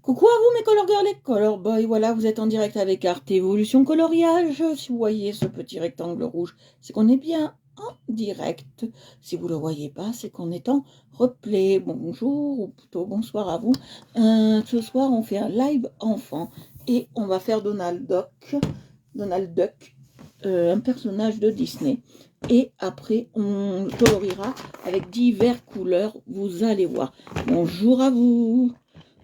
Coucou à vous mes color girls et color boys, voilà vous êtes en direct avec Art Evolution Coloriage. Si vous voyez ce petit rectangle rouge, c'est qu'on est bien en direct. Si vous ne le voyez pas, c'est qu'on est en replay. Bonjour ou plutôt bonsoir à vous. Ce soir on fait un live enfant et on va faire Donald Duck, un personnage de Disney. Et après on coloriera avec diverses couleurs, vous allez voir. Bonjour à vous.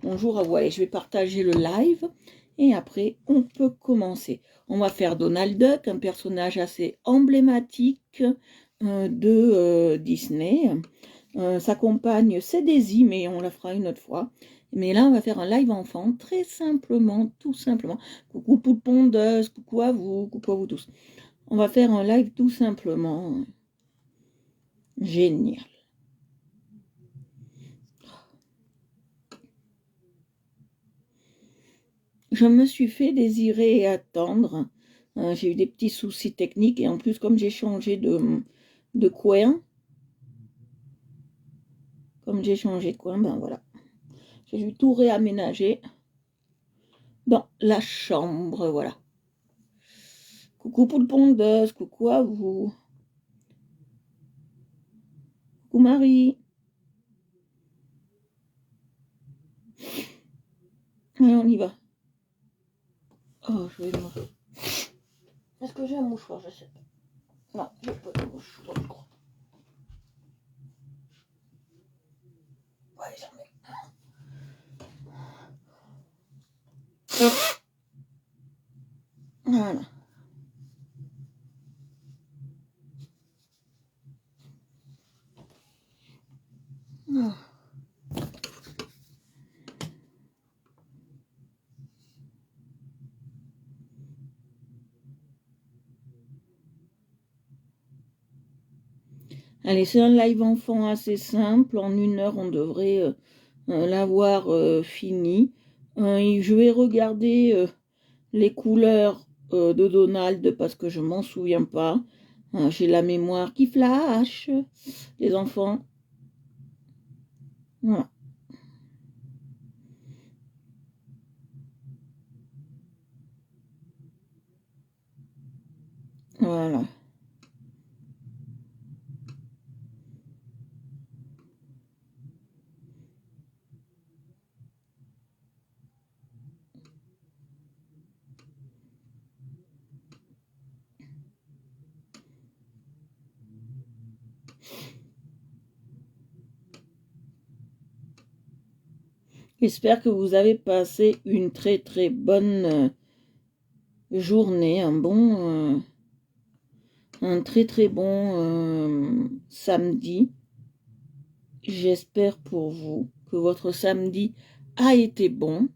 Bonjour à vous, allez, je vais partager le live et après on peut commencer. On va faire Donald Duck, un personnage assez emblématique de Disney. Sa compagne c'est Daisy, mais on la fera une autre fois. Mais là on va faire un live enfant, très simplement, tout simplement. Coucou Poupondeuse, coucou à vous tous. On va faire un live tout simplement génial. Je me suis fait désirer et attendre. J'ai eu des petits soucis techniques et en plus, comme j'ai changé de coin, ben voilà. J'ai dû tout réaménager dans la chambre, voilà. Coucou poule pondeuse, coucou à vous. Coucou Marie. Allez, on y va. Oh, je vais me... Est-ce que j'ai un mouchoir? Je sais pas. Non, j'ai pas de mouchoir, je crois. Ouais, j'en ai. Voilà. Oh. Allez, c'est un live enfant assez simple. En 1 heure, on devrait l'avoir fini. Je vais regarder les couleurs de Donald parce que je m'en souviens pas. J'ai la mémoire qui flash, les enfants. Voilà. Voilà. J'espère que vous avez passé une très très bonne journée, un très très bon samedi. J'espère pour vous que votre samedi a été bon.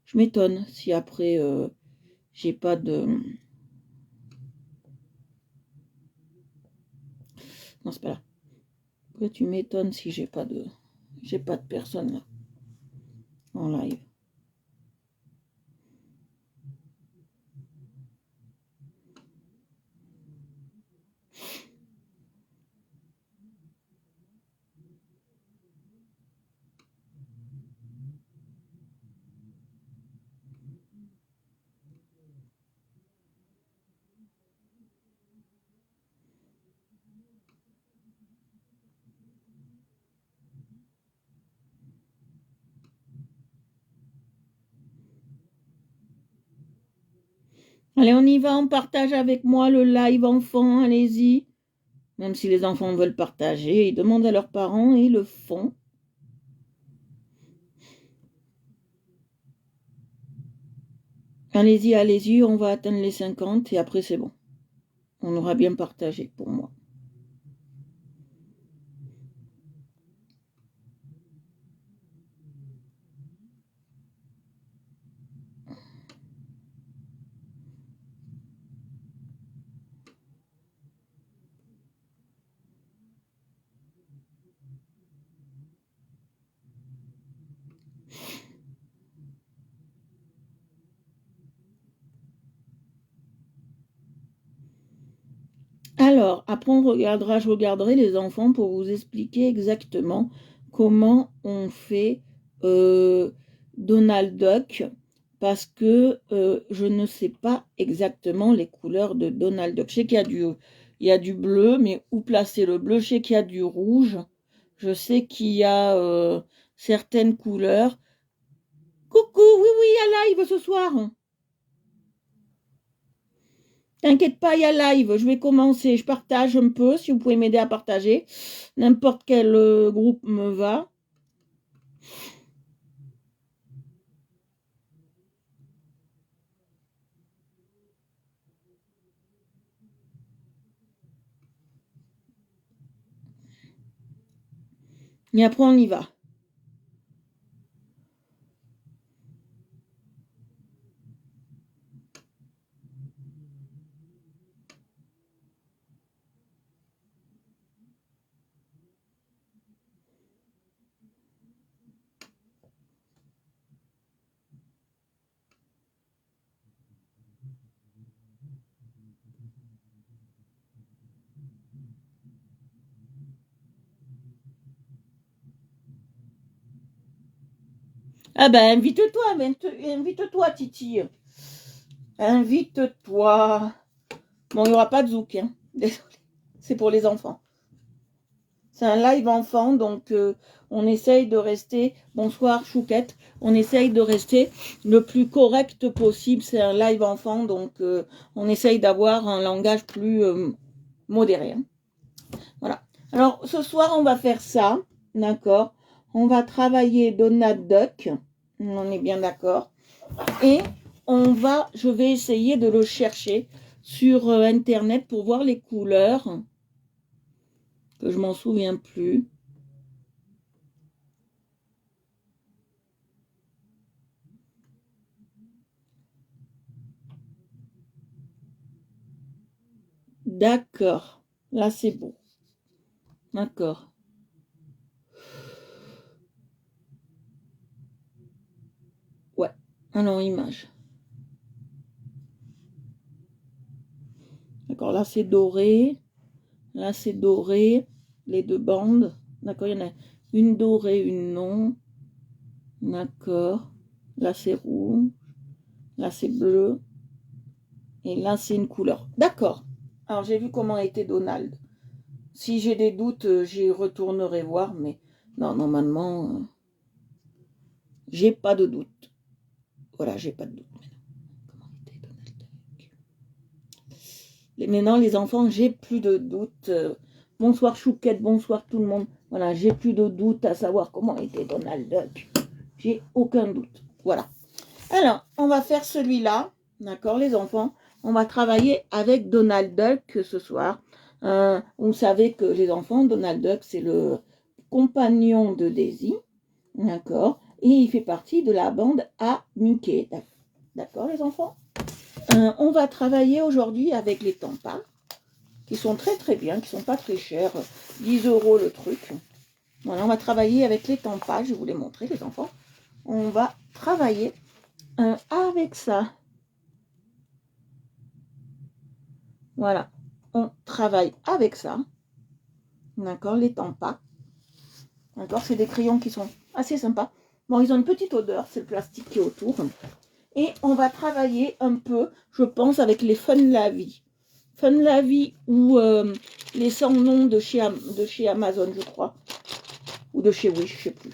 Je m'étonne si après j'ai pas de... Non, c'est pas là. Pourquoi tu m'étonnes si j'ai pas de personne là en live? Allez, on y va, on partage avec moi le live enfant, allez-y. Même si les enfants veulent partager, ils demandent à leurs parents et ils le font. Allez-y, allez-y, on va atteindre les 50 et après c'est bon. On aura bien partagé pour moi. après je regarderai les enfants pour vous expliquer exactement comment on fait Donald Duck, parce que je ne sais pas exactement les couleurs de Donald Duck. Je sais qu'il y a du bleu, mais où placer le bleu? Je sais qu'il y a du rouge. Je sais qu'il y a certaines couleurs. Coucou, oui, oui, il y a live ce soir. T'inquiète pas, il y a live. Je vais commencer. Je partage un peu, si vous pouvez m'aider à partager. N'importe quel groupe me va. Et après, on y va. Ah ben, invite-toi, Titi. Invite-toi. Bon, il n'y aura pas de zouk, hein. Désolé. C'est pour les enfants. C'est un live enfant, donc on essaye de rester, bonsoir Chouquette, on essaye de rester le plus correct possible. C'est un live enfant, donc on essaye d'avoir un langage plus modéré. Hein. Voilà. Alors, ce soir, on va faire ça, d'accord? On va travailler Donald Duck, on est bien d'accord. Et je vais essayer de le chercher sur Internet pour voir les couleurs, que je m'en souviens plus. D'accord. Là, c'est beau. D'accord. Ouais. Alors, image. D'accord. Là, c'est doré. Là, c'est doré. Les deux bandes. D'accord. Il y en a une dorée, une non. D'accord. Là, c'est rouge. Là, c'est bleu. Et là, c'est une couleur. D'accord. Alors, j'ai vu comment était Donald. Si j'ai des doutes, j'y retournerai voir. Mais non, normalement, j'ai pas de doute. Voilà, j'ai pas de doute. Comment était Donald Duck? Maintenant, les enfants, j'ai plus de doute. Bonsoir Chouquette, bonsoir tout le monde. Voilà, j'ai plus de doute à savoir comment était Donald Duck. J'ai aucun doute. Voilà. Alors, on va faire celui-là. D'accord, les enfants? On va travailler avec Donald Duck ce soir. Vous savez que les enfants, Donald Duck, c'est le compagnon de Daisy. D'accord? Et il fait partie de la bande à Mickey. D'accord, les enfants? On va travailler aujourd'hui avec les tampas, qui sont très très bien, qui sont pas très chers, 10 € le truc. Voilà, on va travailler avec les tampas, je vais vous les montrer les enfants. On va travailler avec ça. Voilà, on travaille avec ça. D'accord, les tampas. D'accord, c'est des crayons qui sont assez sympas. Bon, ils ont une petite odeur, c'est le plastique qui est autour. Et on va travailler un peu, je pense, avec les Funlavie. Funlavie ou les sans-noms de chez Amazon, je crois. Ou de chez Wish, je sais plus.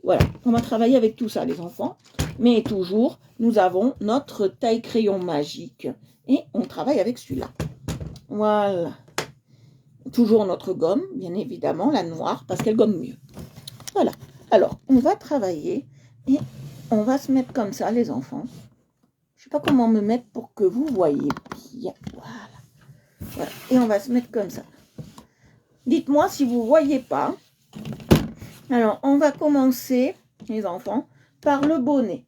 Voilà, on va travailler avec tout ça, les enfants. Mais toujours, nous avons notre taille-crayon magique. Et on travaille avec celui-là. Voilà. Toujours notre gomme, bien évidemment, la noire, parce qu'elle gomme mieux. Voilà. Alors, on va travailler et on va se mettre comme ça, les enfants. Je ne sais pas comment me mettre pour que vous voyez bien. Voilà. Et on va se mettre comme ça. Dites-moi si vous ne voyez pas. Alors, on va commencer, les enfants, par le bonnet.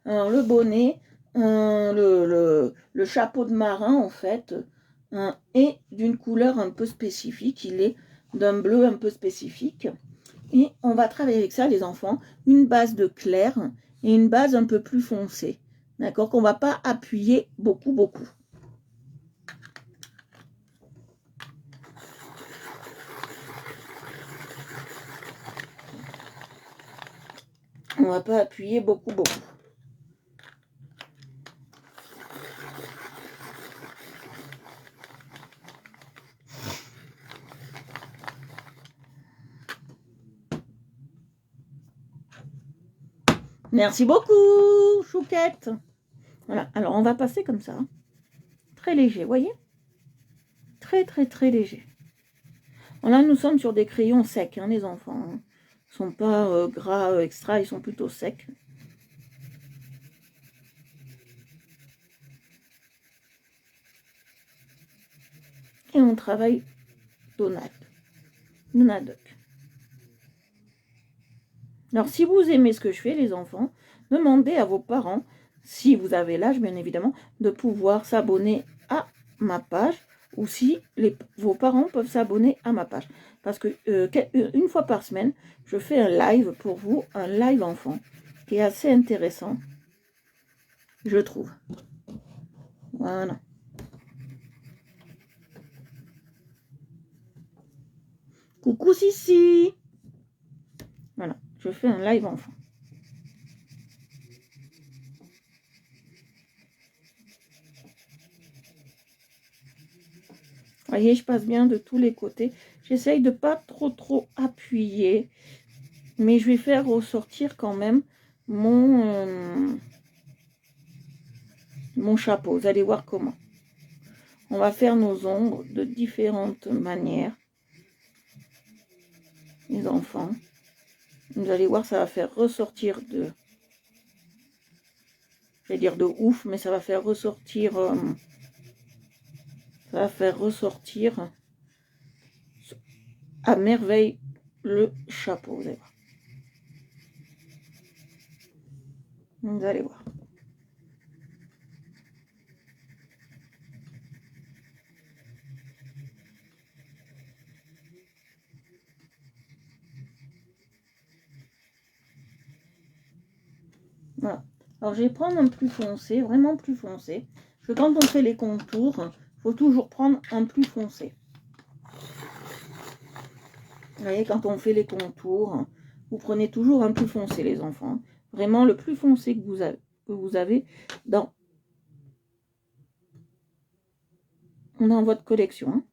Alors, le bonnet, le chapeau de marin, en fait, est d'une couleur un peu spécifique. Il est d'un bleu un peu spécifique. Et on va travailler avec ça, les enfants, une base de clair et une base un peu plus foncée. D'accord? Qu'on ne va pas appuyer beaucoup. On va pas appuyer beaucoup. Merci beaucoup, Chouquette. Voilà, alors on va passer comme ça. Très léger, voyez? Très léger. Là, nous sommes sur des crayons secs, hein, les enfants. Ils ne sont pas gras extra, ils sont plutôt secs. Et on travaille Donald Duck. Alors, si vous aimez ce que je fais, les enfants, demandez à vos parents, si vous avez l'âge, bien évidemment, de pouvoir s'abonner à ma page, ou si vos parents peuvent s'abonner à ma page. Parce que une fois par semaine, je fais un live pour vous, un live enfant, qui est assez intéressant, je trouve. Voilà. Coucou Sissi. Voilà, je fais un live enfant. Voyez, je passe bien de tous les côtés. J'essaye de pas trop appuyer, mais je vais faire ressortir quand même mon chapeau. Vous allez voir comment. On va faire nos ombres de différentes manières. Les enfants. Vous allez voir, ça va faire ressortir je vais dire de ouf, mais ça va faire ressortir... ça va faire ressortir à merveille le chapeau. Vous allez voir. Vous allez voir. Voilà. Alors, je vais prendre un plus foncé, vraiment plus foncé. Parce que quand on fait les contours, il faut toujours prendre un plus foncé. Vous voyez, quand on fait les contours, vous prenez toujours un plus foncé, les enfants. Vraiment le plus foncé que vous avez dans votre collection.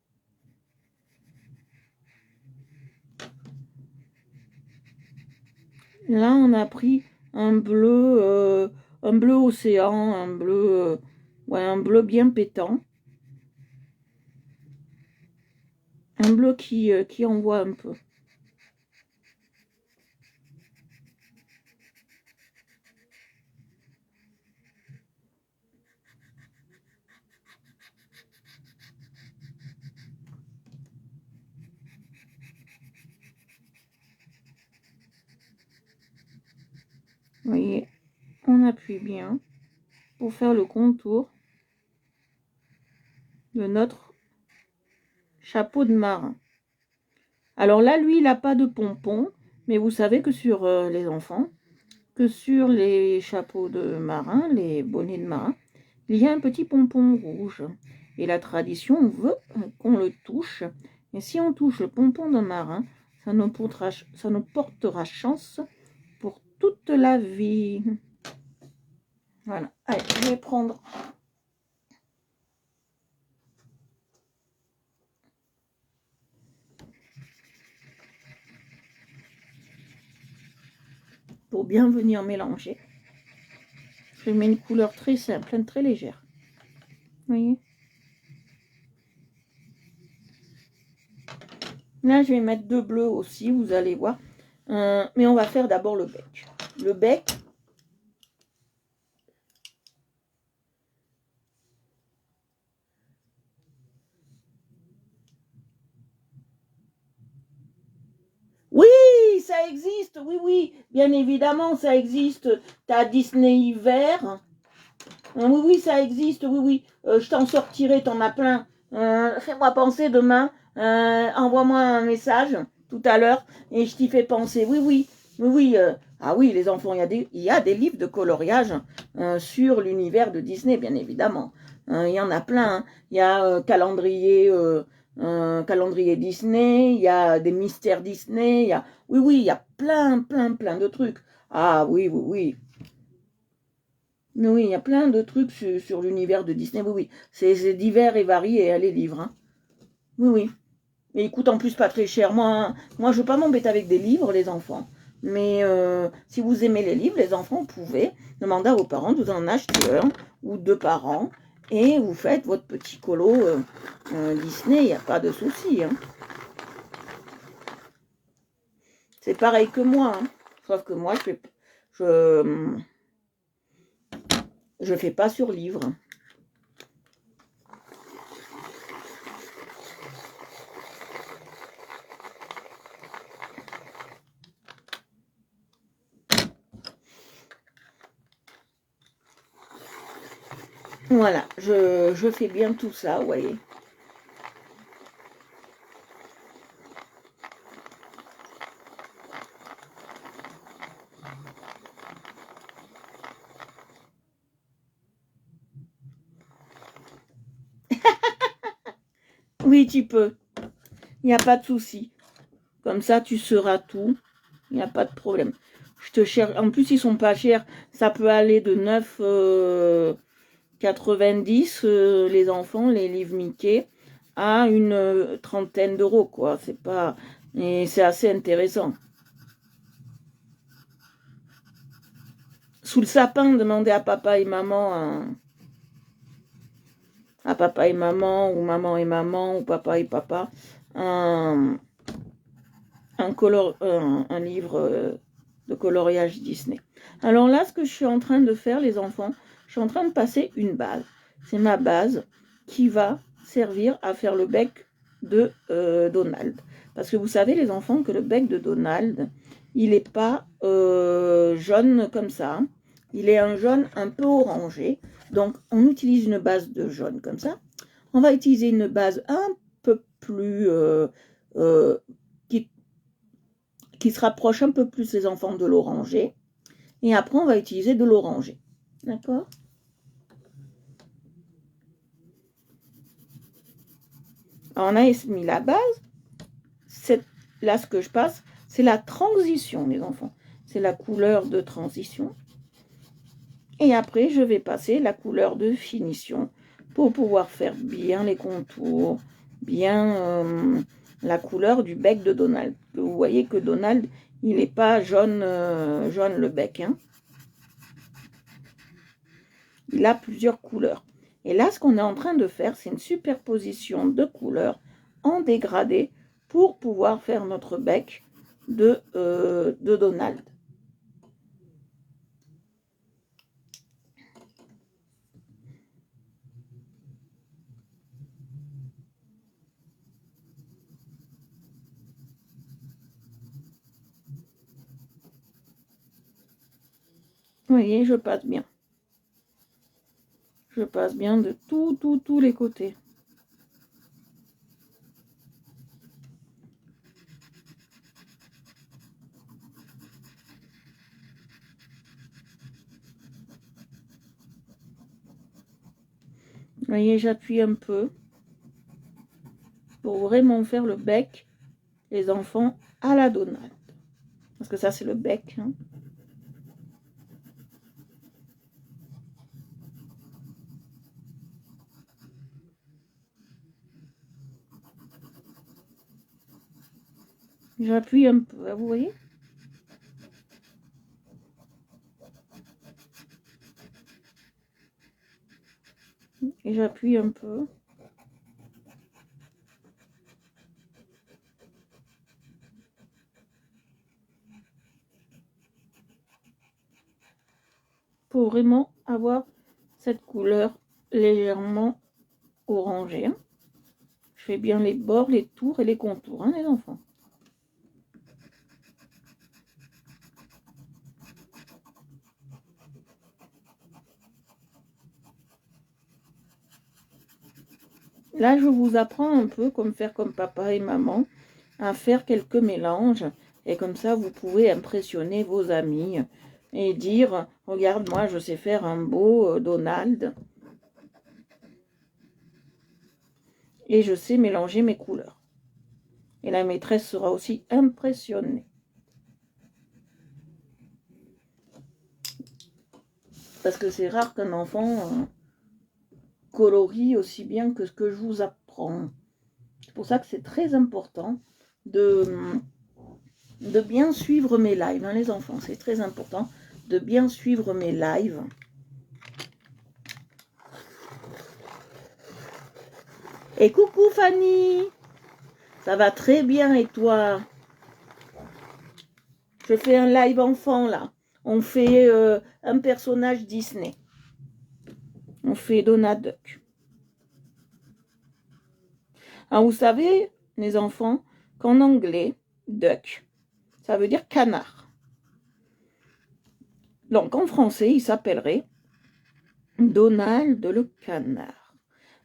Là, on a pris un bleu océan, un bleu bien pétant. Un bleu qui envoie un peu. Vous voyez, on appuie bien pour faire le contour de notre chapeau de marin. Alors là, lui, il n'a pas de pompon, mais vous savez que sur les enfants, que sur les chapeaux de marin, les bonnets de marin, il y a un petit pompon rouge. Et la tradition veut qu'on le touche. Et si on touche le pompon d'un marin, ça nous portera chance pour toute la vie. Voilà. Allez, je vais prendre... pour bien venir mélanger. Je mets une couleur très simple, très légère. Vous voyez? Là, je vais mettre 2 bleus aussi, vous allez voir. Mais on va faire d'abord le bec. Le bec, oui, ça existe, oui, bien évidemment, ça existe. T'as Disney hiver. Oui, ça existe, oui. Je t'en sortirai, t'en as plein. Fais-moi penser demain. Envoie-moi un message tout à l'heure et je t'y fais penser. Oui. Ah oui, les enfants, il y a des livres de coloriage sur l'univers de Disney, bien évidemment. Il y en a plein. Hein. Il y a calendrier Disney, il y a des mystères Disney. Oui, il y a plein de trucs. Ah oui, oui, oui. Mais oui, il y a plein de trucs sur l'univers de Disney. Oui, oui. C'est divers et varié, hein, les livres. Hein. Oui, oui. Et ils coûtent en plus pas très cher. Moi je veux pas m'embêter avec des livres, les enfants. Mais si vous aimez les livres, les enfants, vous pouvez demander à vos parents de vous en acheter un ou deux par an. Et vous faites votre petit colo Disney, il n'y a pas de souci. Hein. C'est pareil que moi. Hein. Sauf que moi, je fais pas sur livre. Voilà, je fais bien tout ça, vous voyez. Oui, tu peux. Il n'y a pas de souci. Comme ça, tu sauras tout. Il n'y a pas de problème. Je te cherche. En plus, ils sont pas chers. Ça peut aller de 9,90 les enfants, les livres Mickey, à une trentaine d'euros, quoi. C'est pas. Et c'est assez intéressant. Sous le sapin, demandez à papa et maman, ou papa et papa, un, un livre de coloriage Disney. Alors là, ce que je suis en train de faire, les enfants, je suis en train de passer une base. C'est ma base qui va servir à faire le bec de Donald. Parce que vous savez, les enfants, que le bec de Donald, il n'est pas jaune comme ça. Il est un jaune un peu orangé. Donc, on utilise une base de jaune comme ça. On va utiliser une base un peu plus euh, qui se rapproche un peu plus les enfants de l'oranger. Et après, on va utiliser de l'oranger. D'accord? On a mis la base. Là, ce que je passe, c'est la transition, les enfants. C'est la couleur de transition. Et après, je vais passer la couleur de finition pour pouvoir faire bien les contours, bien la couleur du bec de Donald. Vous voyez que Donald, il n'est pas jaune, jaune le bec. Hein. Il a plusieurs couleurs. Et là, ce qu'on est en train de faire, c'est une superposition de couleurs en dégradé pour pouvoir faire notre bec de Donald. Vous voyez, je passe bien. Je passe bien de tous les côtés. Vous voyez, j'appuie un peu pour vraiment faire le bec, les enfants, à la Donald. Parce que ça, c'est le bec. Hein. J'appuie un peu, vous voyez? Et j'appuie un peu. Pour vraiment avoir cette couleur légèrement orangée. Hein. Je fais bien les bords, les tours et les contours, hein, les enfants. Là, je vous apprends un peu comme faire comme papa et maman, à faire quelques mélanges. Et comme ça, vous pouvez impressionner vos amis et dire, regarde, moi, je sais faire un beau Donald. Et je sais mélanger mes couleurs. Et la maîtresse sera aussi impressionnée. Parce que c'est rare qu'un enfant colorie aussi bien que ce que je vous apprends. C'est pour ça que c'est très important de bien suivre mes lives, hein, les enfants. C'est très important de bien suivre mes lives. Et coucou Fanny, ça va très bien et toi? Je fais un live enfant là. On fait un personnage Disney. On fait Donald Duck. Alors vous savez, les enfants, qu'en anglais, duck, ça veut dire canard. Donc en français, il s'appellerait Donald le canard.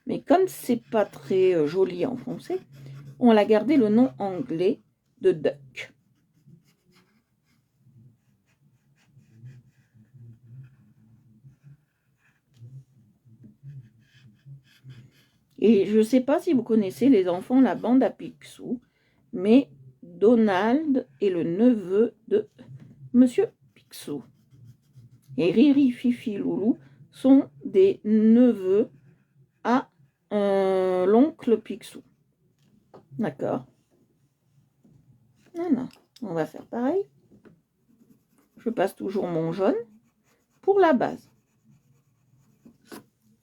Mais comme c'est pas très joli en français, on a gardé le nom anglais de duck. Et je ne sais pas si vous connaissez les enfants, la bande à Picsou, mais Donald est le neveu de Monsieur Picsou. Et Riri, Fifi, Loulou sont des neveux à l'oncle Picsou. D'accord? Non, on va faire pareil. Je passe toujours mon jaune pour la base.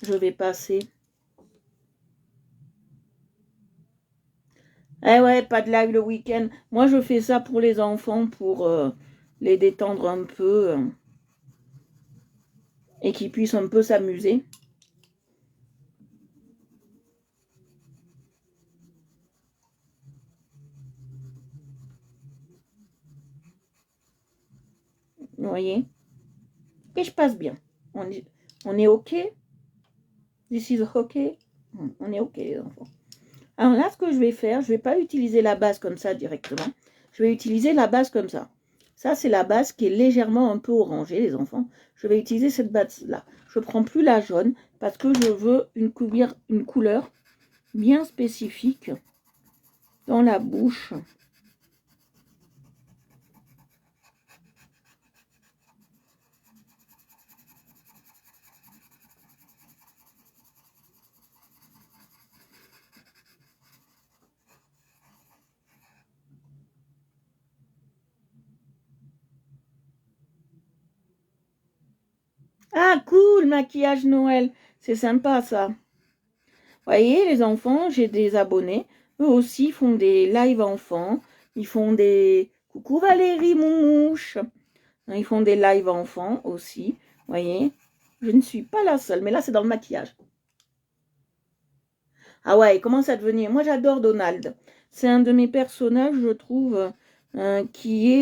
Je vais passer... Eh ouais, pas de live le week-end. Moi, je fais ça pour les enfants, pour les détendre un peu et qu'ils puissent un peu s'amuser. Vous voyez? Et je passe bien. On est OK? This is OK? On est OK, les enfants. Alors là, ce que je vais faire, je ne vais pas utiliser la base comme ça directement. Je vais utiliser la base comme ça. Ça, c'est la base qui est légèrement un peu orangée, les enfants. Je vais utiliser cette base-là. Je ne prends plus la jaune parce que je veux une couleur bien spécifique dans la bouche. Ah, cool, maquillage Noël. C'est sympa, ça. Vous voyez, les enfants, j'ai des abonnés. Eux aussi font des lives enfants. Ils font des... Coucou Valérie, mon mouche. Ils font des lives enfants aussi. Vous voyez, je ne suis pas la seule. Mais là, c'est dans le maquillage. Ah ouais, il commence à devenir... Moi, j'adore Donald. C'est un de mes personnages, je trouve, qui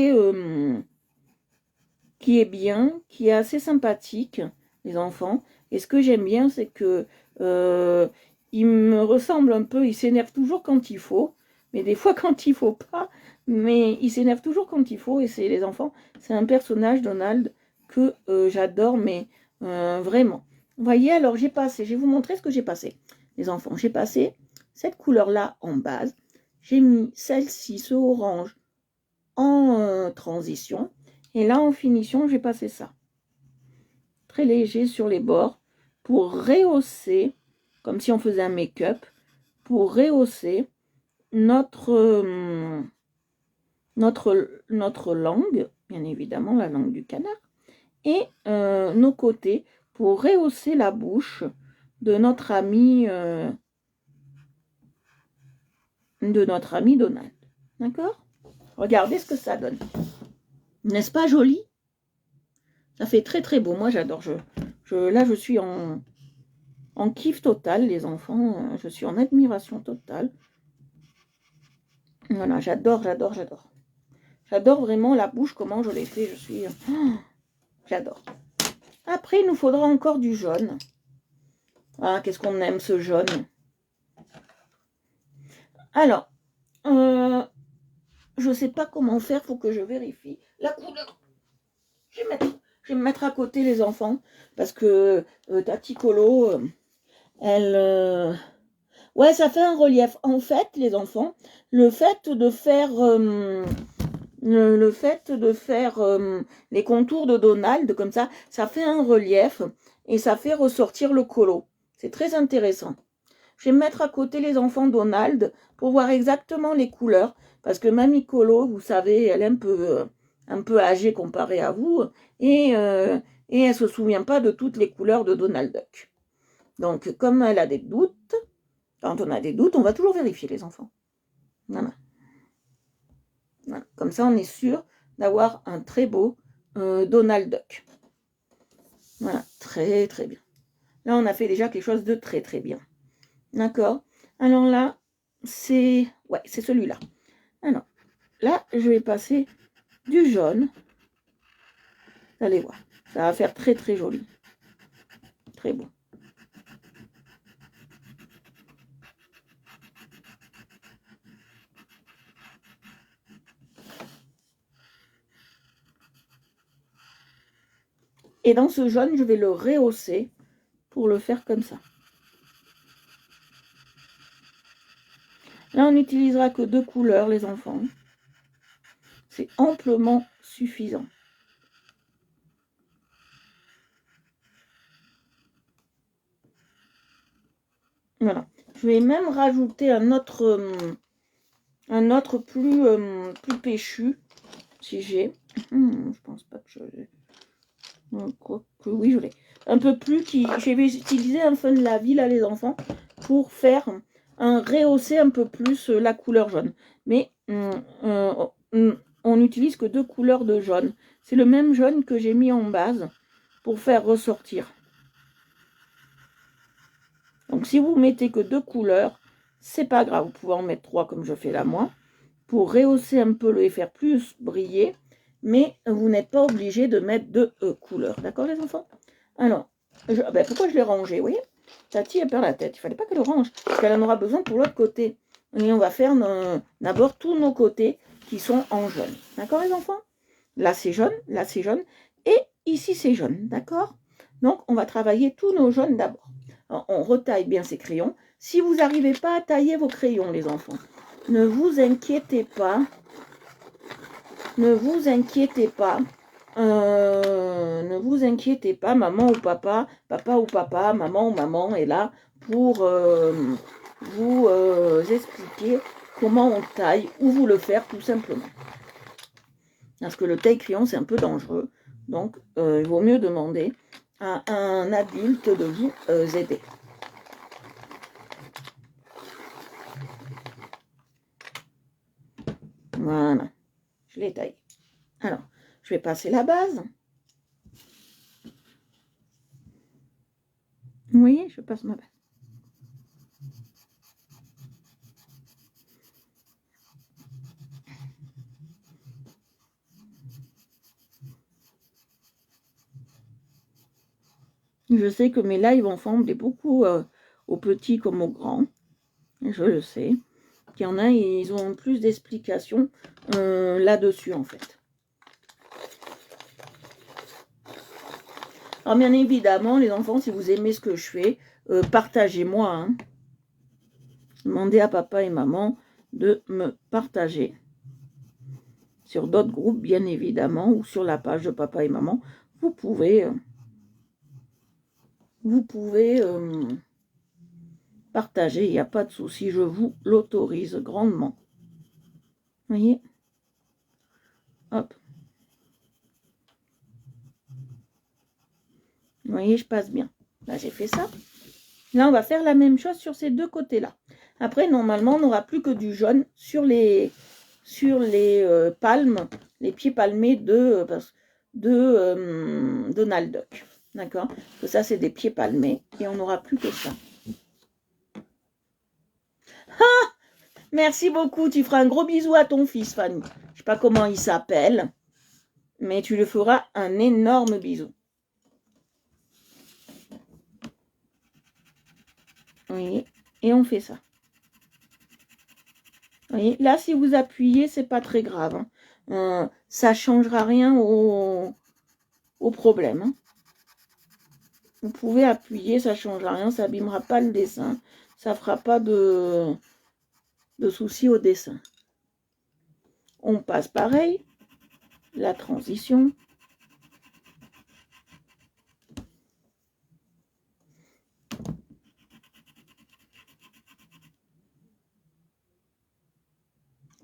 est bien, qui est assez sympathique, les enfants. Et ce que j'aime bien, c'est que il me ressemble un peu, il s'énerve toujours quand il faut, mais des fois quand il faut pas, mais il s'énerve toujours quand il faut, et c'est les enfants, c'est un personnage, Donald, que j'adore, mais vraiment. Vous voyez, alors j'ai passé, je vais vous montrer ce que j'ai passé, les enfants. J'ai passé cette couleur-là en base, j'ai mis celle-ci, ce orange, en transition, et là, en finition, j'ai passé ça. Très léger sur les bords pour rehausser, comme si on faisait un make-up, pour rehausser notre langue, bien évidemment, la langue du canard, et nos côtés pour rehausser la bouche de notre ami Donald. D'accord? Regardez ce que ça donne. N'est-ce pas joli? Ça fait très très beau. Moi j'adore. Là je suis en kiff total, les enfants. Je suis en admiration totale. Voilà, j'adore. J'adore vraiment la bouche, comment je l'ai fait. Je suis... j'adore. Après, il nous faudra encore du jaune. Ah, qu'est-ce qu'on aime ce jaune. Alors, je sais pas comment faire, faut que je vérifie la couleur. Je vais me mettre à côté les enfants, parce que Tati Colo, elle... ouais, ça fait un relief. En fait, les enfants, le fait de faire le fait de faire les contours de Donald comme ça fait un relief et ça fait ressortir le colo. C'est très intéressant. Je vais mettre à côté les enfants Donald pour voir exactement les couleurs parce que Mamie Colo, vous savez, elle est un peu âgée comparée à vous et elle ne se souvient pas de toutes les couleurs de Donald Duck. Donc, comme elle a des doutes, quand on a des doutes, on va toujours vérifier les enfants. Voilà. Voilà. Comme ça, on est sûr d'avoir un très beau Donald Duck. Voilà, très très bien. Là, on a fait déjà quelque chose de très très bien. D'accord? Alors là, c'est celui-là. Alors, là, je vais passer du jaune. Vous allez voir, ça va faire très très joli. Très beau. Et dans ce jaune, je vais le rehausser pour le faire comme ça. Là, on n'utilisera que 2 couleurs, les enfants. C'est amplement suffisant. Voilà. Je vais même rajouter un autre plus péchu, si j'ai. Je pense pas que je l'ai. Oui, je l'ai. Un peu plus qui. Je vais utiliser un fun de la vie, là, les enfants, pour faire rehausser un peu plus la couleur jaune. Mais on n'utilise que 2 couleurs de jaune. C'est le même jaune que j'ai mis en base pour faire ressortir. Donc si vous mettez que 2 couleurs, c'est pas grave. Vous pouvez en mettre 3 comme je fais là moi, pour rehausser un peu et faire plus briller. Mais vous n'êtes pas obligé de mettre 2 couleurs. D'accord les enfants? Alors, pourquoi je l'ai rangé? Vous voyez, Tati, elle perd la tête. Il fallait pas qu'elle le range, parce qu'elle en aura besoin pour l'autre côté. Et on va faire d'abord tous nos côtés qui sont en jaune. D'accord les enfants? Là c'est jaune, et ici c'est jaune. D'accord? Donc on va travailler tous nos jaunes d'abord. On retaille bien ces crayons. Si vous n'arrivez pas à tailler vos crayons, les enfants, ne vous inquiétez pas. Ne vous inquiétez pas. Ne vous inquiétez pas, maman ou papa, maman ou maman est là pour vous expliquer comment on taille ou vous le faire tout simplement. Parce que le taille-crayon, c'est un peu dangereux. Donc, il vaut mieux demander à un adulte de vous aider. Voilà, je l'ai taillé. Alors, je vais passer la base. Vous voyez, je passe ma base. Je sais que mes lives enfants plaisent beaucoup aux petits comme aux grands. Je le sais. Il y en a, ils ont plus d'explications là-dessus, en fait. Alors, bien évidemment, les enfants, si vous aimez ce que je fais, partagez-moi. Hein. Demandez à papa et maman de me partager. Sur d'autres groupes, bien évidemment, ou sur la page de papa et maman, vous pouvez partager, il n'y a pas de souci, je vous l'autorise grandement. Vous voyez? Hop. Vous voyez, je passe bien. Là, j'ai fait ça. Là, on va faire la même chose sur ces 2 côtés-là. Après, normalement, on n'aura plus que du jaune sur les palmes, les pieds palmés de Donald Duck. D'accord? Ça, c'est des pieds palmés. Et on n'aura plus que ça. Ah! Merci beaucoup. Tu feras un gros bisou à ton fils, Fanny. Je ne sais pas comment il s'appelle. Mais tu lui feras un énorme bisou. Oui. Et on fait ça. Vous voyez, là, si vous appuyez, c'est pas très grave. Hein. Ça changera rien au problème. Hein. Vous pouvez appuyer, ça changera rien, ça abîmera pas le dessin. Ça fera pas de soucis au dessin. On passe pareil la transition.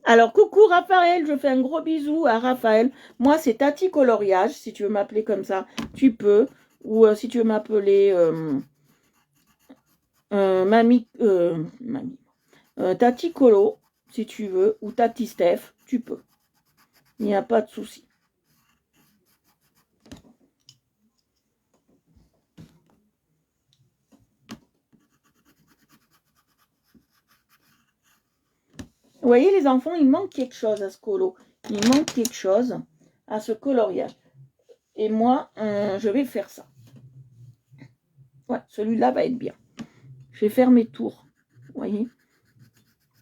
Alors, coucou Raphaël, je fais un gros bisou à Raphaël. Moi, c'est Tati Coloriage, si tu veux m'appeler comme ça, tu peux. Ou si tu veux m'appeler Mamie, Tati Colo, si tu veux, ou Tati Steph, tu peux. Il n'y a pas de souci. Vous voyez les enfants, il manque quelque chose à ce colo. Il manque quelque chose à ce coloriage. Et moi, je vais faire ça. Ouais, celui-là va être bien. Je vais faire mes tours. Vous voyez?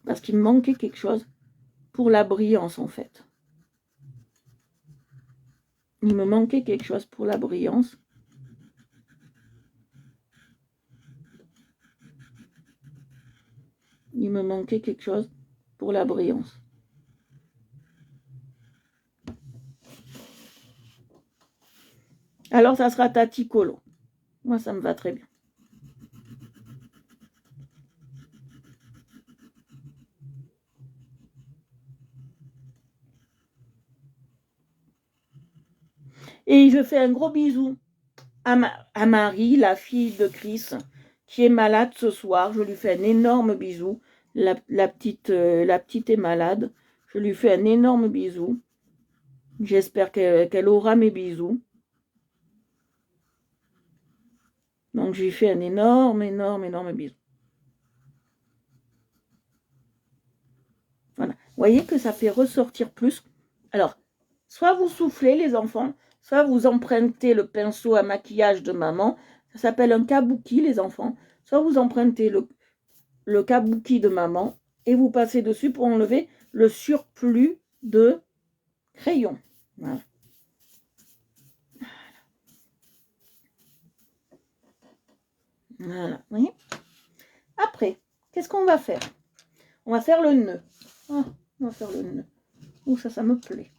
Parce qu'il me manquait quelque chose pour la brillance en fait. Il me manquait quelque chose pour la brillance. Il me manquait quelque chose pour la brillance. Alors, ça sera Tati Colo. Moi, ça me va très bien. Et je fais un gros bisou à Marie, la fille de Chris, qui est malade ce soir. Je lui fais un énorme bisou. La petite est malade. Je lui fais un énorme bisou. J'espère qu'elle aura mes bisous. Donc, je lui fais un énorme bisou. Voilà. Vous voyez que ça fait ressortir plus. Alors, soit vous soufflez, les enfants, soit vous empruntez le pinceau à maquillage de maman. Ça s'appelle un kabuki, les enfants. Soit vous empruntez le kabuki de maman et vous passez dessus pour enlever le surplus de crayon. Voilà. Voilà. Vous voyez ? Après, qu'est-ce qu'on va faire ? On va faire le nœud. Oh, on va faire le nœud. Ouh, ça me plaît.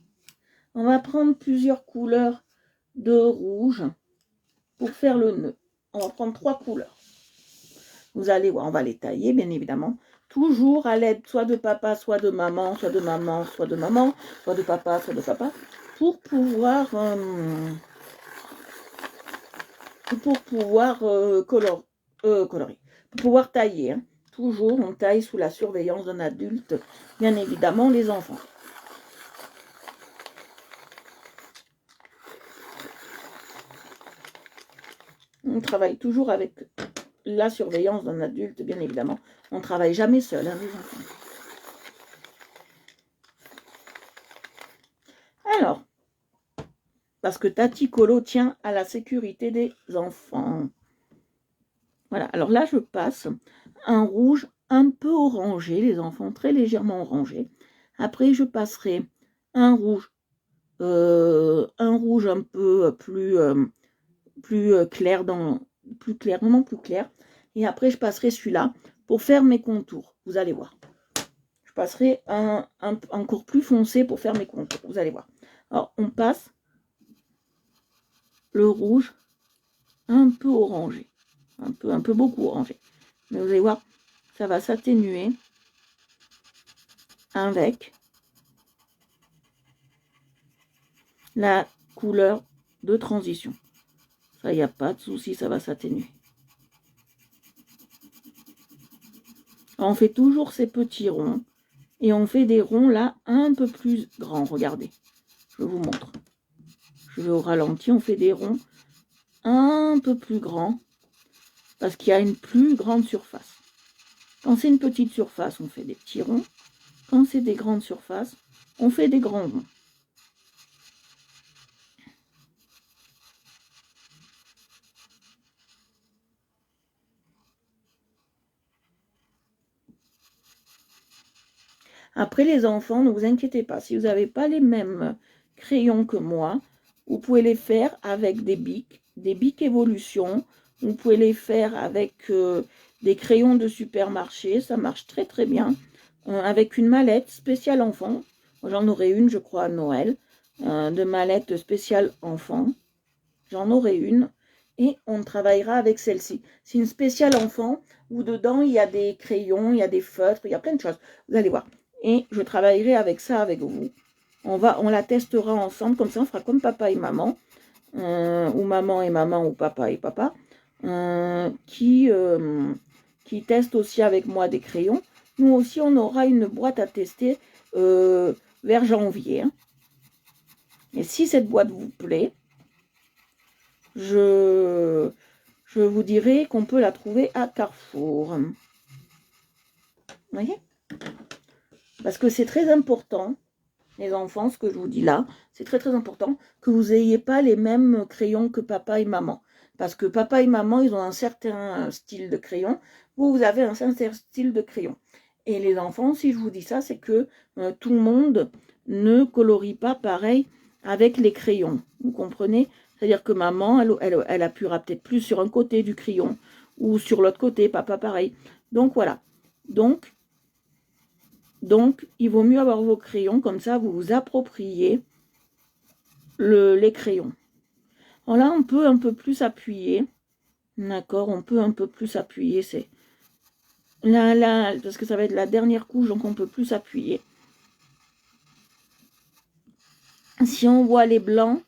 On va prendre plusieurs couleurs de rouge pour faire le nœud. On va prendre 3 couleurs. Vous allez voir, on va les tailler, bien évidemment. Toujours à l'aide soit de papa, soit de maman, soit de maman, soit de maman, soit de papa, pour pouvoir colorer, pour pouvoir tailler. Hein. Toujours, on taille sous la surveillance d'un adulte, bien évidemment, les enfants. On travaille toujours avec la surveillance d'un adulte, bien évidemment. On ne travaille jamais seul, hein, les enfants. Alors, parce que Tati Colo tient à la sécurité des enfants. Voilà, alors là, je passe un rouge un peu orangé, les enfants, très légèrement orangé. Après, je passerai un rouge un peu plus clair, vraiment plus clair. Et après, je passerai celui-là pour faire mes contours. Vous allez voir. Je passerai un encore plus foncé pour faire mes contours. Vous allez voir. Alors, on passe le rouge un peu orangé. Un peu beaucoup orangé. Mais vous allez voir, ça va s'atténuer avec la couleur de transition. Ça, il n'y a pas de souci, ça va s'atténuer. On fait toujours ces petits ronds. Et on fait des ronds là un peu plus grands. Regardez, je vous montre. Je vais au ralenti, on fait des ronds un peu plus grands. Parce qu'il y a une plus grande surface. Quand c'est une petite surface, on fait des petits ronds. Quand c'est des grandes surfaces, on fait des grands ronds. Après, les enfants, ne vous inquiétez pas. Si vous n'avez pas les mêmes crayons que moi, vous pouvez les faire avec des bics Évolution. Vous pouvez les faire avec des crayons de supermarché. Ça marche très très bien. Avec une mallette spéciale enfant. J'en aurai une, je crois, à Noël. de mallette spéciale enfant. J'en aurai une et on travaillera avec celle-ci. C'est une spéciale enfant où dedans il y a des crayons, il y a des feutres, il y a plein de choses. Vous allez voir. Et je travaillerai avec ça avec vous. On la testera ensemble, comme ça on fera comme papa et maman, ou maman, ou papa et papa, qui testent aussi avec moi des crayons. Nous aussi, on aura une boîte à tester vers janvier. Hein. Et si cette boîte vous plaît, je vous dirai qu'on peut la trouver à Carrefour. Vous voyez? Parce que c'est très important, les enfants, ce que je vous dis là, c'est très très important que vous n'ayez pas les mêmes crayons que papa et maman. Parce que papa et maman, ils ont un certain style de crayon. Vous avez un certain style de crayon. Et les enfants, si je vous dis ça, c'est que tout le monde ne colorie pas pareil avec les crayons. Vous comprenez? C'est-à-dire que maman, elle appuiera peut-être plus sur un côté du crayon ou sur l'autre côté, papa pareil. Donc voilà. Donc, il vaut mieux avoir vos crayons, comme ça vous vous appropriez les crayons. Alors là, on peut un peu plus appuyer. D'accord, on peut un peu plus appuyer. C'est là, parce que ça va être la dernière couche, donc on peut plus appuyer. Si on voit les blancs,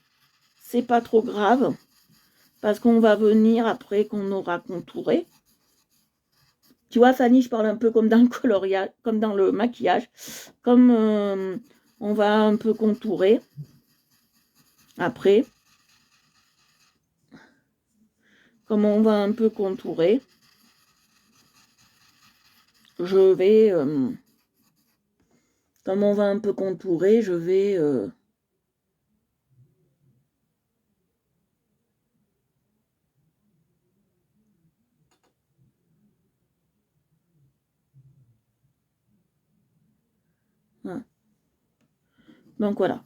c'est pas trop grave, parce qu'on va venir après qu'on aura contouré. Tu vois, Fanny, je parle un peu comme dans le coloriage, comme dans le maquillage, comme on va un peu contourer. Après, comme on va un peu contourer, je vais, comme on va un peu contourer, je vais voilà. Donc voilà.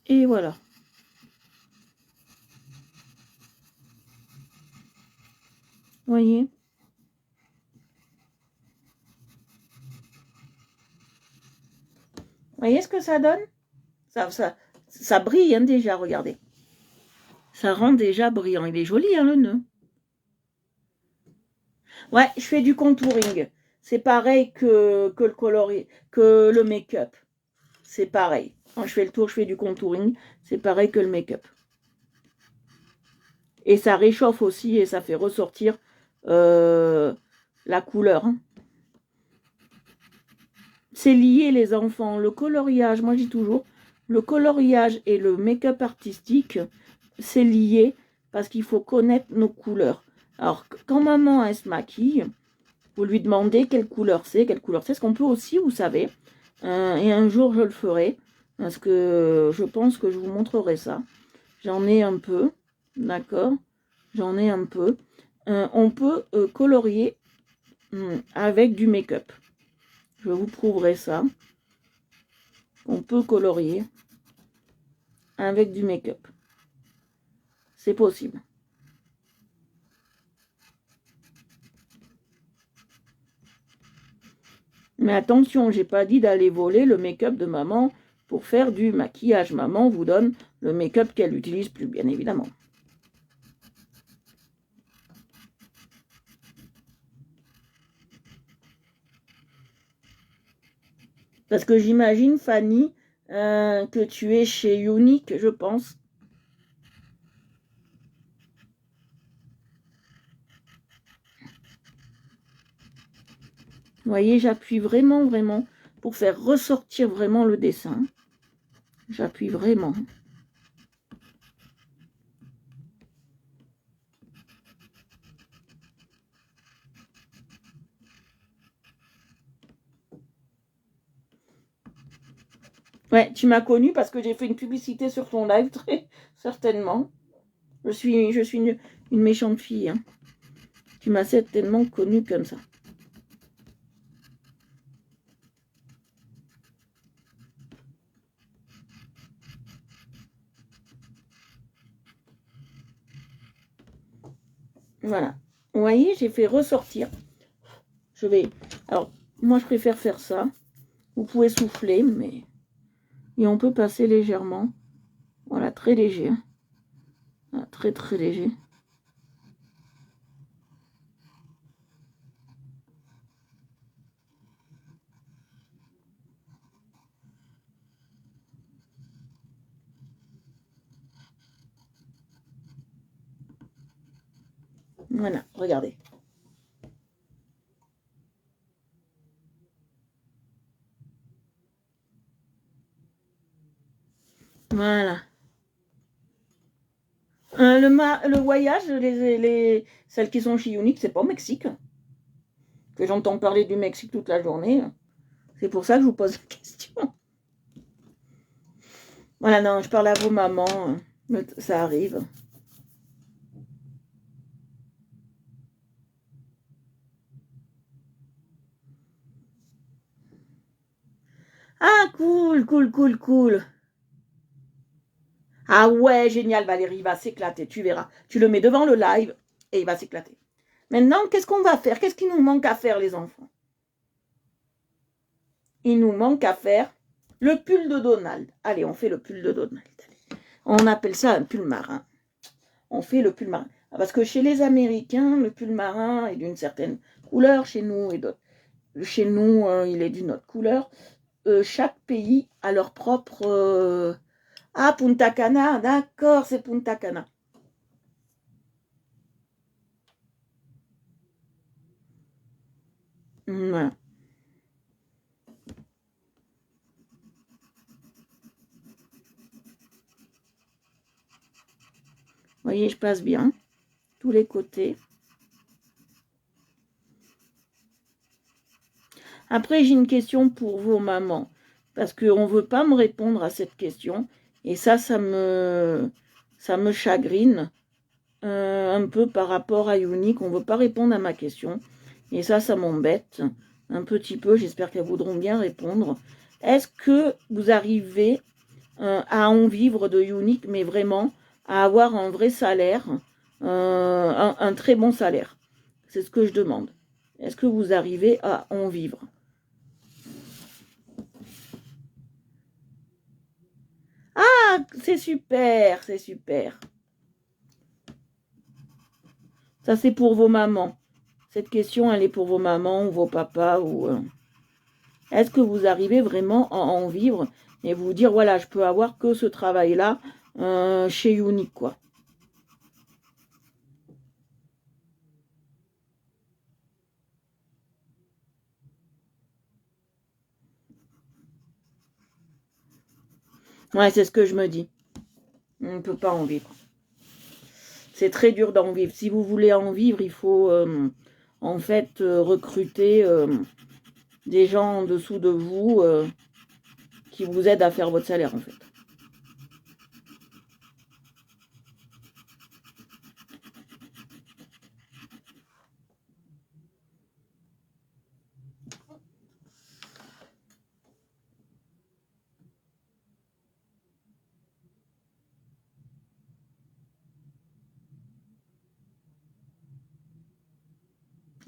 Et voilà. Voyez? Voyez ce que ça donne? Ça brille hein, déjà, regardez. Ça rend déjà brillant. Il est joli, hein, le nœud. Ouais, je fais du contouring. C'est pareil que le coloris, que le make-up. C'est pareil. Quand je fais le tour, je fais du contouring. C'est pareil que le make-up. Et ça réchauffe aussi et ça fait ressortir la couleur. Hein. C'est lié les enfants. Le coloriage, moi je dis toujours, le coloriage et le make-up artistique, c'est lié parce qu'il faut connaître nos couleurs. Alors, quand maman elle se maquille, vous lui demandez quelle couleur c'est, ce qu'on peut aussi, vous savez, et un jour je le ferai, parce que je pense que je vous montrerai ça. J'en ai un peu, d'accord? J'en ai un peu. On peut colorier avec du make-up. Je vous prouverai ça. On peut colorier avec du make-up. C'est possible. Mais attention, j'ai pas dit d'aller voler le make-up de maman pour faire du maquillage. Maman vous donne le make-up qu'elle utilise plus, bien évidemment. Parce que j'imagine, Fanny, que tu es chez Unique, je pense. Vous voyez, j'appuie vraiment, vraiment, pour faire ressortir vraiment le dessin. J'appuie vraiment. Ouais, tu m'as connue parce que j'ai fait une publicité sur ton live, très certainement. Je suis une méchante fille. Hein. Tu m'as certainement connue comme ça. Voilà. Vous voyez, j'ai fait ressortir. Je vais... Alors, moi, je préfère faire ça. Vous pouvez souffler, mais... Et on peut passer légèrement. Voilà, très léger. Voilà, très, très léger. Voilà, regardez. Voilà. Le voyage, celles qui sont chez Unique, c'est pas au Mexique. Que j'entends parler du Mexique toute la journée. C'est pour ça que je vous pose la question. Voilà, non, je parle à vos mamans. Ça arrive. Ah, cool, cool, cool, cool. Ah ouais, génial, Valérie, il va s'éclater, tu verras. Tu le mets devant le live et il va s'éclater. Maintenant, qu'est-ce qu'on va faire? Qu'est-ce qu'il nous manque à faire, les enfants? Il nous manque à faire le pull de Donald. Allez, on fait le pull de Donald. On appelle ça un pull marin. On fait le pull marin. Parce que chez les Américains, le pull marin est d'une certaine couleur, chez nous, il est d'une autre couleur. Chaque pays a leur propre... Ah, Punta Cana, d'accord, c'est Punta Cana. Voilà. Vous voyez, je passe bien, tous les côtés. Après, j'ai une question pour vos mamans, parce qu'on ne veut pas me répondre à cette question, et ça me chagrine un peu par rapport à Unique. On ne veut pas répondre à ma question, et ça m'embête un petit peu. J'espère qu'elles voudront bien répondre. Est-ce que vous arrivez à en vivre de Unique, mais vraiment à avoir un vrai salaire, un très bon salaire? C'est ce que je demande. Est-ce que vous arrivez à en vivre? Ah, c'est super, c'est super. Ça, c'est pour vos mamans. Cette question, elle est pour vos mamans ou vos papas. Est-ce que vous arrivez vraiment à en vivre et vous dire, voilà, je peux avoir que ce travail-là chez Unique, quoi. Ouais, c'est ce que je me dis. On ne peut pas en vivre. C'est très dur d'en vivre. Si vous voulez en vivre, il faut en fait recruter des gens en dessous de vous qui vous aident à faire votre salaire, en fait.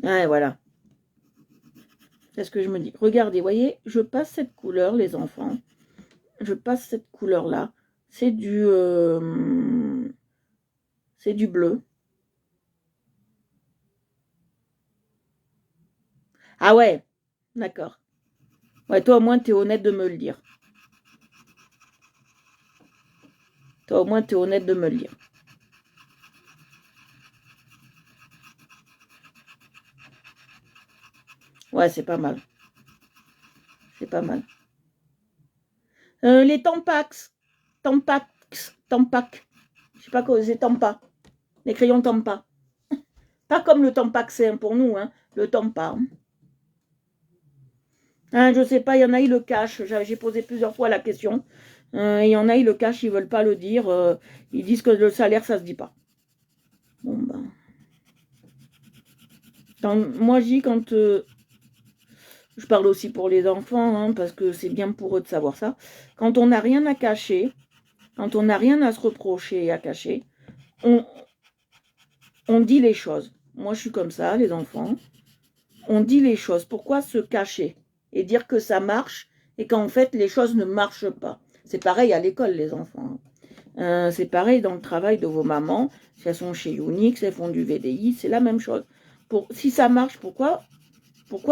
Ouais, voilà. C'est ce que je me dis. Regardez, voyez, je passe cette couleur, les enfants. Je passe cette couleur-là. C'est du bleu. Ah ouais, d'accord. Ouais, toi au moins, t'es honnête de me le dire. Toi au moins, t'es honnête de me le dire. Ouais, c'est pas mal. C'est pas mal. Les Tampax. Tampax. Je sais pas quoi, c'est Tampa. Les crayons Tampa. Pas comme le Tampaxin pour nous, hein. Le Tampa. Hein, je sais pas, il y en a, ils le cachent. J'ai posé plusieurs fois la question. Il y en a, ils le cachent, ils veulent pas le dire. Ils disent que le salaire, ça se dit pas. Bon, ben. Moi, je dis quand... je parle aussi pour les enfants, hein, parce que c'est bien pour eux de savoir ça. Quand on n'a rien à cacher, quand on n'a rien à se reprocher et à cacher, on, on dit les choses. Moi, je suis comme ça, les enfants. On dit les choses. Pourquoi se cacher et dire que ça marche et qu'en fait, les choses ne marchent pas? C'est pareil à l'école, les enfants. C'est pareil dans le travail de vos mamans. Si elles sont chez Unix, elles font du VDI, c'est la même chose. Si ça marche, pourquoi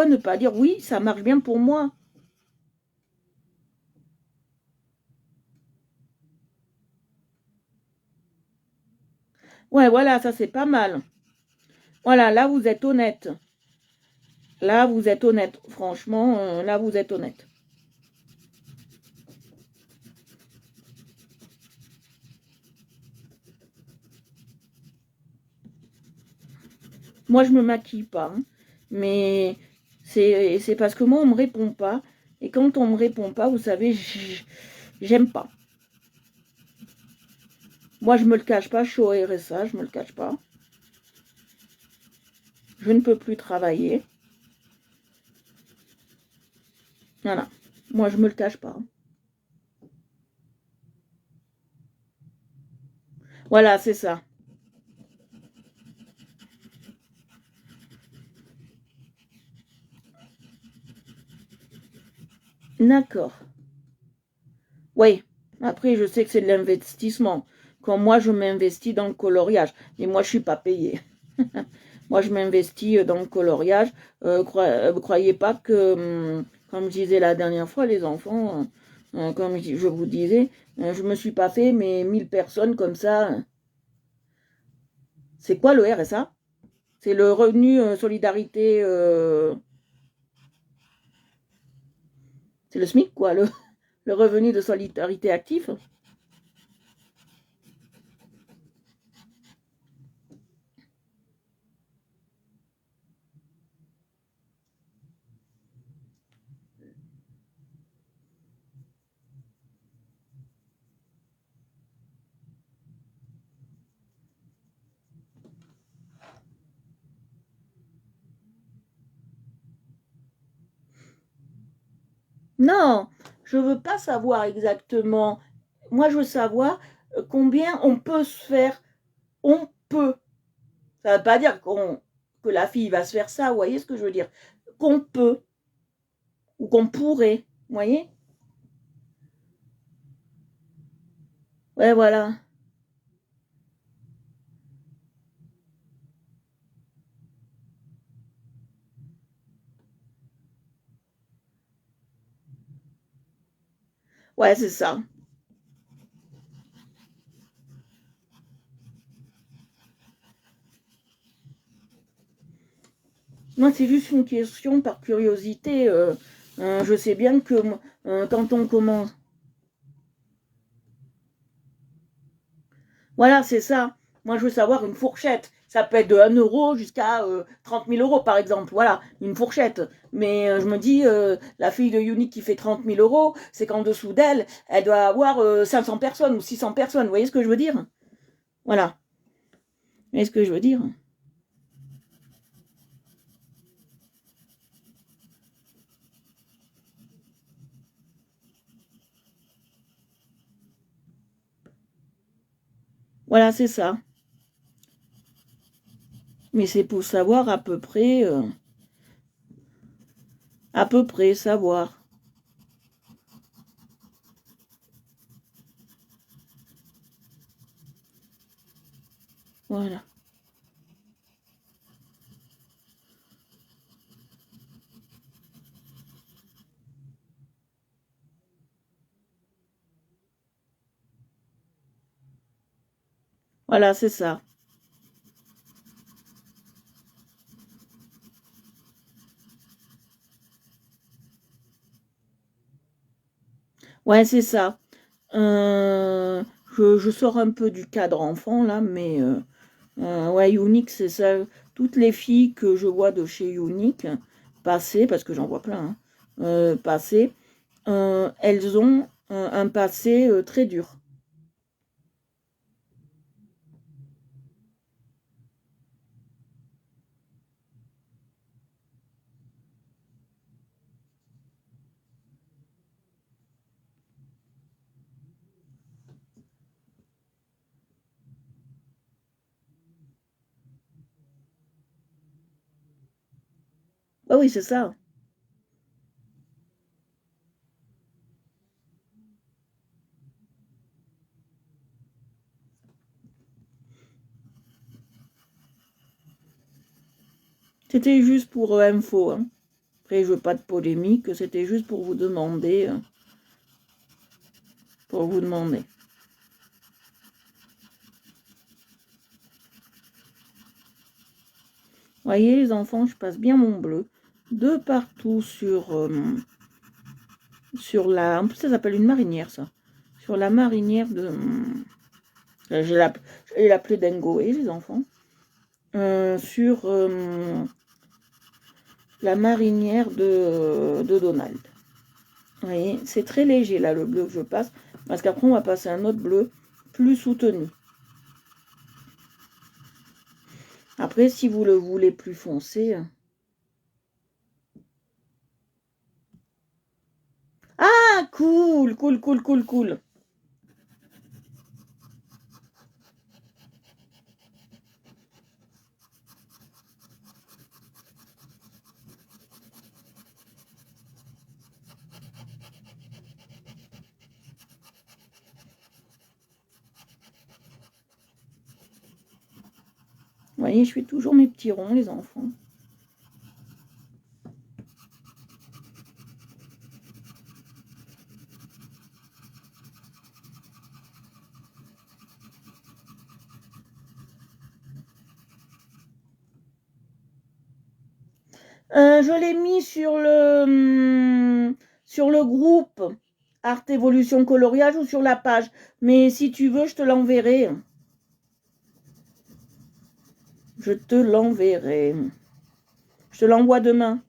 ne pas dire oui, ça marche bien pour moi? Ouais, voilà, ça c'est pas mal. Voilà, là vous êtes honnête. Là vous êtes honnête. Franchement, là vous êtes honnête. Moi, je me maquille pas, hein, mais c'est parce que moi, on me répond pas. Et quand on me répond pas, vous savez, j'aime pas. Moi, je me le cache pas, je suis au RSA, je me le cache pas. Je ne peux plus travailler. Voilà. Moi, je me le cache pas. Voilà, c'est ça. D'accord. Oui. Après, je sais que c'est de l'investissement. Quand moi, je m'investis dans le coloriage. Mais moi, je suis pas payée. Moi, je m'investis dans le coloriage. Croyez pas que, comme je disais la dernière fois, les enfants, comme je vous disais, je me suis pas fait mes 1000 personnes comme ça. C'est quoi le RSA? C'est le revenu solidarité, c'est le SMIC, quoi, le revenu de solidarité actif. Non, je veux pas savoir exactement. Moi, je veux savoir combien on peut se faire. On peut. Ça ne veut pas dire que la fille va se faire ça, vous voyez ce que je veux dire? Qu'on peut ou qu'on pourrait, vous voyez? Ouais, voilà. Ouais, c'est ça. Moi, c'est juste une question par curiosité. Je sais bien que quand on commence. Voilà, c'est ça. Moi, je veux savoir une fourchette. Ça peut être de 1 euro jusqu'à 30 000 euros, par exemple. Voilà, une fourchette. Mais je me dis, la fille de Unique qui fait 30 000 euros, c'est qu'en dessous d'elle, elle doit avoir 500 personnes ou 600 personnes. Vous voyez ce que je veux dire? Voilà. Vous voyez ce que je veux dire? Voilà, c'est ça. Mais c'est pour savoir à peu près savoir. Voilà. Voilà, c'est ça. Ouais, c'est ça. Euh, je sors un peu du cadre enfant là, mais ouais, Unique, c'est ça. Toutes les filles que je vois de chez Unique passer, parce que j'en vois plein, hein, passer, elles ont un passé très dur. Ah oui, c'est ça. C'était juste pour info. Hein. Après, je veux pas de polémique. C'était juste pour vous demander. Pour vous demander. Voyez les enfants, je passe bien mon bleu de partout sur la... En plus ça s'appelle une marinière ça. Sur la marinière de... J'ai l'appelé Dengoé les enfants. Sur la marinière de Donald. Vous voyez, c'est très léger là le bleu que je passe. Parce qu'après on va passer un autre bleu plus soutenu. Après si vous le voulez plus foncé... Ah, cool, cool, cool, cool, cool. Vous voyez, je fais toujours mes petits ronds, les enfants. Je l'ai mis sur le groupe Art Évolution Coloriage ou sur la page. Mais si tu veux, je te l'enverrai. Je te l'enverrai. Je te l'envoie demain.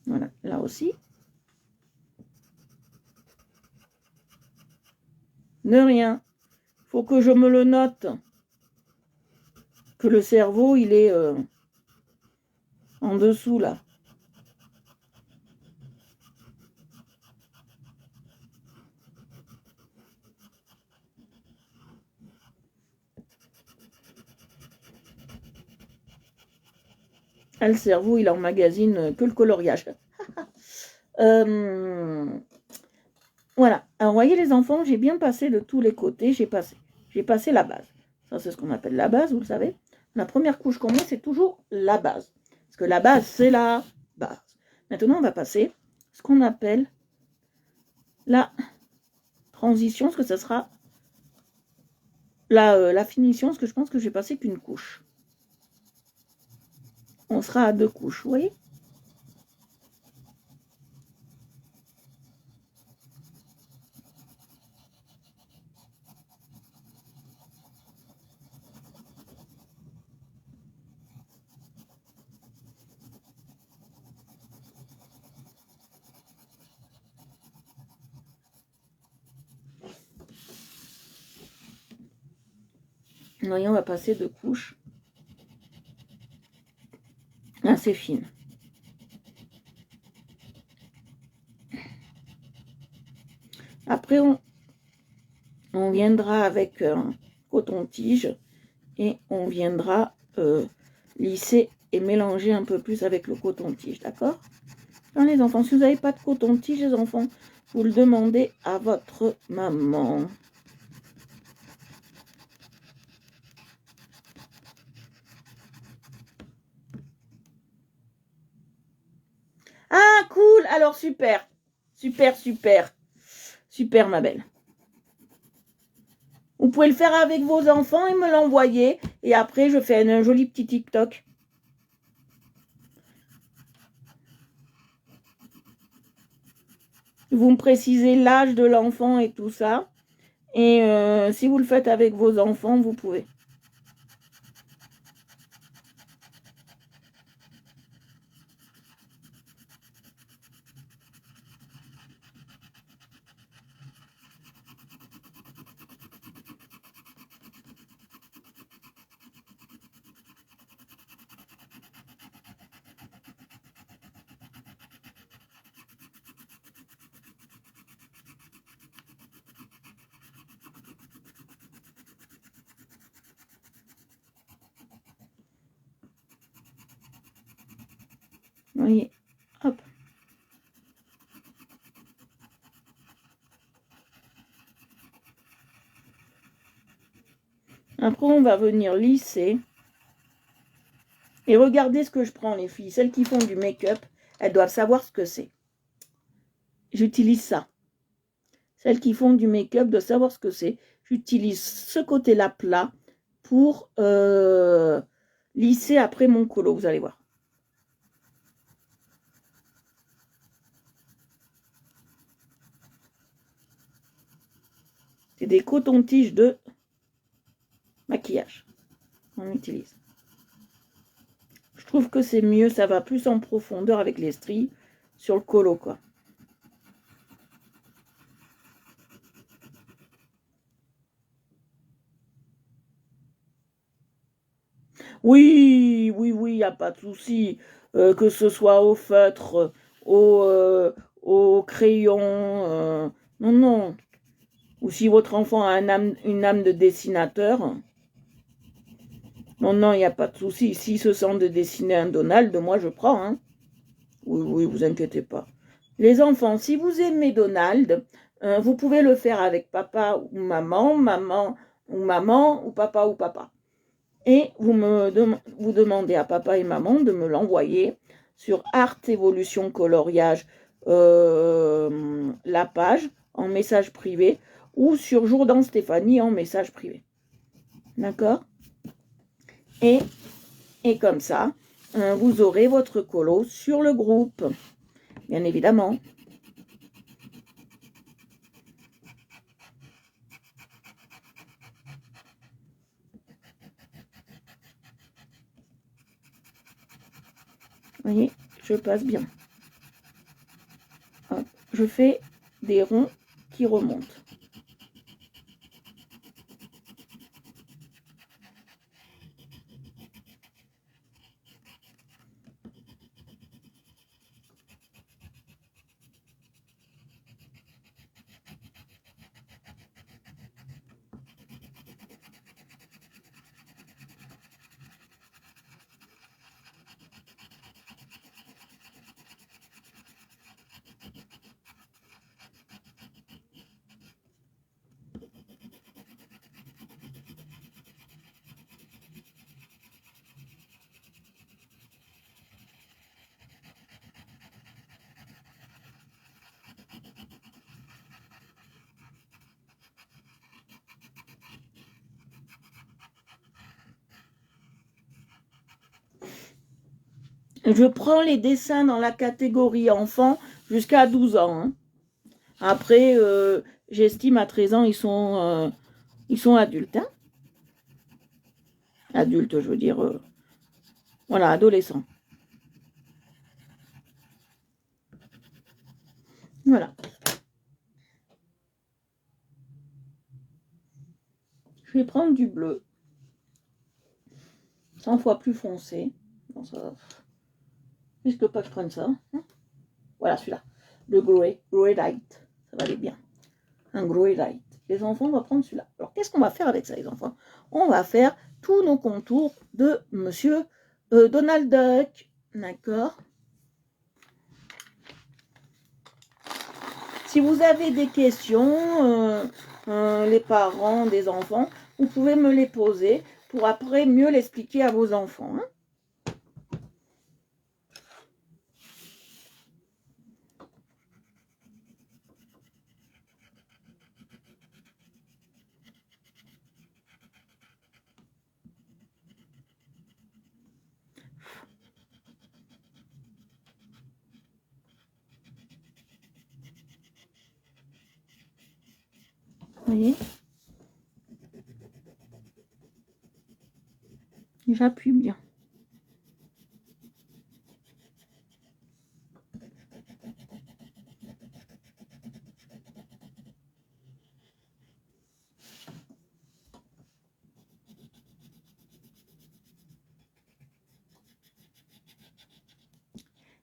Voilà, là aussi. De rien. Faut que je me le note. Que le cerveau, il est en dessous, là. Ah, le cerveau, il emmagasine que le coloriage. Voilà. Alors, voyez les enfants, j'ai bien passé de tous les côtés. J'ai passé la base. Ça, c'est ce qu'on appelle la base, vous le savez. La première couche qu'on met, c'est toujours la base. Parce que la base, c'est la base. Maintenant, on va passer ce qu'on appelle la transition, parce que ça sera la finition, parce que je pense que je vais passer qu'une couche. On sera à 2 couches, vous voyez ? Vous voyez, on va passer 2 couches assez fines. Après, on viendra avec un coton-tige et on viendra lisser et mélanger un peu plus avec le coton-tige, d'accord ? Les enfants, si vous n'avez pas de coton-tige, les enfants, vous le demandez à votre maman. Ah, cool. Alors, super. Super, super. Super, ma belle. Vous pouvez le faire avec vos enfants et me l'envoyer. Et après, je fais un joli petit TikTok. Vous me précisez l'âge de l'enfant et tout ça. Et si vous le faites avec vos enfants, vous pouvez. Vous voyez, hop. Après, on va venir lisser. Et regardez ce que je prends, les filles. Celles qui font du make-up, elles doivent savoir ce que c'est. J'utilise ça. Celles qui font du make-up doivent savoir ce que c'est. J'utilise ce côté-là plat pour lisser après mon colo. Vous allez voir. C'est des cotons-tiges de maquillage. On utilise. Je trouve que c'est mieux, ça va plus en profondeur avec les stries sur le colo, quoi. Oui, oui, oui, il n'y a pas de souci. Que ce soit au feutre, au crayon. Non, non. Ou si votre enfant a une âme de dessinateur. Non, non, il n'y a pas de souci. S'il se sent de dessiner un Donald, moi je prends. Hein. Oui, oui, vous inquiétez pas. Les enfants, si vous aimez Donald, vous pouvez le faire avec papa ou maman, maman ou papa. Et vous demandez à papa et maman de me l'envoyer sur Art Evolution Coloriage, la page en message privé, ou sur Jourdan Stéphanie en message privé. D'accord ? Et comme ça, vous aurez votre colo sur le groupe, bien évidemment. Vous voyez, je passe bien. Hop, je fais des ronds qui remontent. Je prends les dessins dans la catégorie enfant jusqu'à 12 ans. Hein. Après, j'estime à 13 ans, ils sont adultes. Hein. Adultes, je veux dire, voilà, adolescents. Voilà. Je vais prendre du bleu. 100 fois plus foncé. Bon, ça... Risque pas que je prenne ça. Hein. Voilà celui-là. Le Grey Light. Ça va aller bien. Un Grey Light. Les enfants, on va prendre celui-là. Alors, qu'est-ce qu'on va faire avec ça, les enfants? On va faire tous nos contours de Monsieur Donald Duck. D'accord? Si vous avez des questions, les parents des enfants, vous pouvez me les poser pour après mieux l'expliquer à vos enfants. Hein. Vous voyez? J'appuie bien.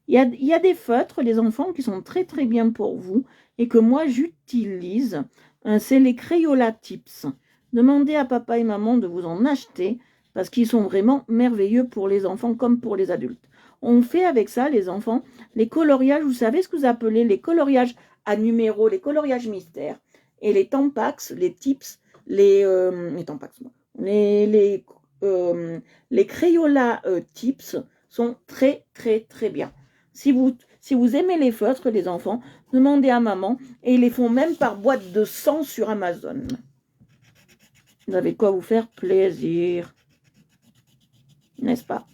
Il y a des feutres, les enfants, qui sont très très bien pour vous et que moi j'utilise. C'est les Crayola Tips. Demandez à papa et maman de vous en acheter parce qu'ils sont vraiment merveilleux pour les enfants comme pour les adultes. On fait avec ça, les enfants, les coloriages, vous savez ce que vous appelez les coloriages à numéros, les coloriages mystères, et les tampax, les tips, les tampax, les Crayola tips sont très très très bien. Si vous aimez les feutres, les enfants, demandez à maman, et ils les font même par boîte de 100 sur Amazon. Vous avez de quoi vous faire plaisir, n'est-ce pas?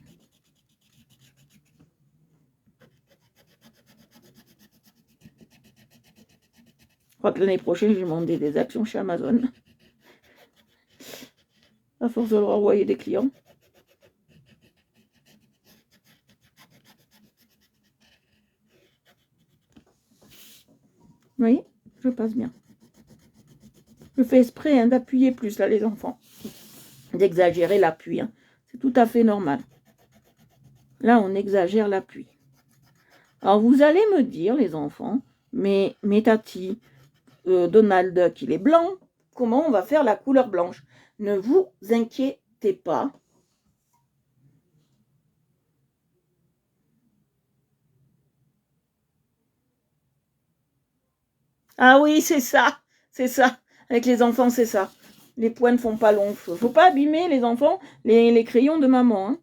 Je crois que l'année prochaine, je vais demander des actions chez Amazon. À force de leur envoyer des clients. Oui, je passe bien. Je fais exprès hein, d'appuyer plus, là, les enfants. D'exagérer l'appui. Hein. C'est tout à fait normal. Là, on exagère l'appui. Alors, vous allez me dire, les enfants, mais Tati, Donald Duck, il est blanc. Comment on va faire la couleur blanche? Ne vous inquiétez pas. Ah oui, c'est ça. C'est ça. Avec les enfants, c'est ça. Les points ne font pas long feu. Faut pas abîmer, les enfants, les crayons de maman. Hein.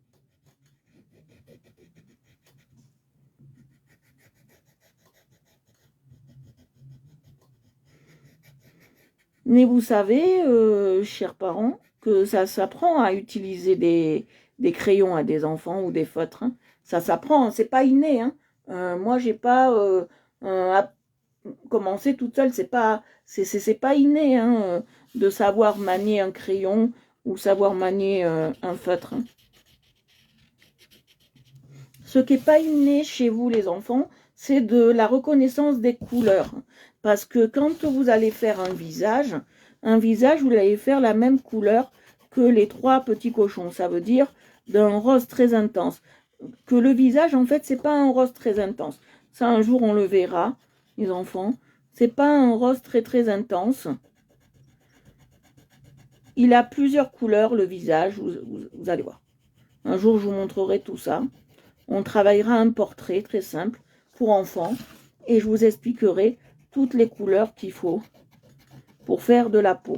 Mais vous savez, chers parents, que ça s'apprend à utiliser des crayons à des enfants ou des feutres. Hein. Ça s'apprend, c'est pas inné. Hein. Moi, j'ai pas commencé toute seule. C'est pas inné hein, de savoir manier un crayon ou savoir manier un feutre. Hein. Ce qui n'est pas inné chez vous, les enfants, c'est de la reconnaissance des couleurs. Parce que quand vous allez faire un visage, vous allez faire la même couleur que les 3 petits cochons. Ça veut dire d'un rose très intense. Que le visage, en fait, c'est pas un rose très intense. Ça, un jour, on le verra, les enfants. C'est pas un rose très très intense. Il a plusieurs couleurs, le visage, vous allez voir. Un jour, je vous montrerai tout ça. On travaillera un portrait très simple pour enfants et je vous expliquerai toutes les couleurs qu'il faut pour faire de la peau.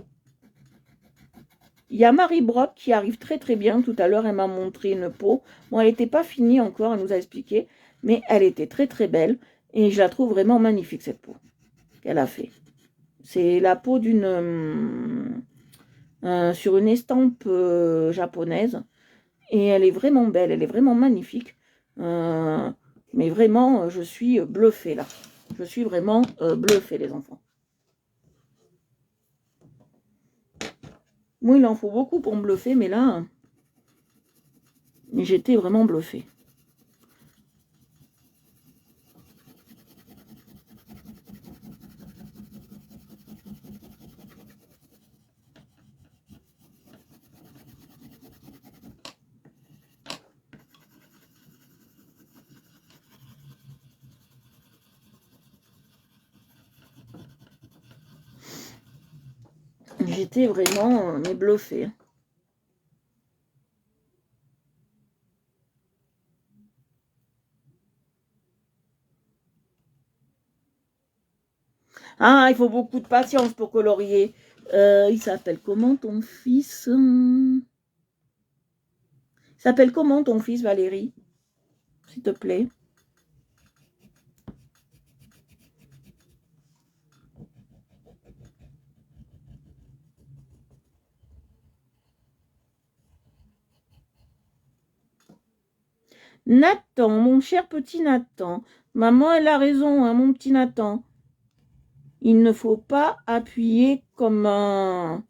Il y a Marie Brock qui arrive très très bien. Tout à l'heure, elle m'a montré une peau. Bon, elle n'était pas finie encore, elle nous a expliqué, mais elle était très très belle et je la trouve vraiment magnifique cette peau qu'elle a fait. C'est la peau d'une sur une estampe japonaise et elle est vraiment belle, elle est vraiment magnifique. Mais vraiment, je suis bluffée là. Je suis vraiment bluffée, les enfants. Moi, il en faut beaucoup pour me bluffer, mais là, j'étais vraiment bluffée. J'étais vraiment bluffée. Ah, il faut beaucoup de patience pour colorier. Il s'appelle comment ton fils? Il s'appelle comment ton fils, Valérie? S'il te plaît. Nathan, mon cher petit Nathan. Maman, elle a raison, hein, mon petit Nathan. Il ne faut pas appuyer comme un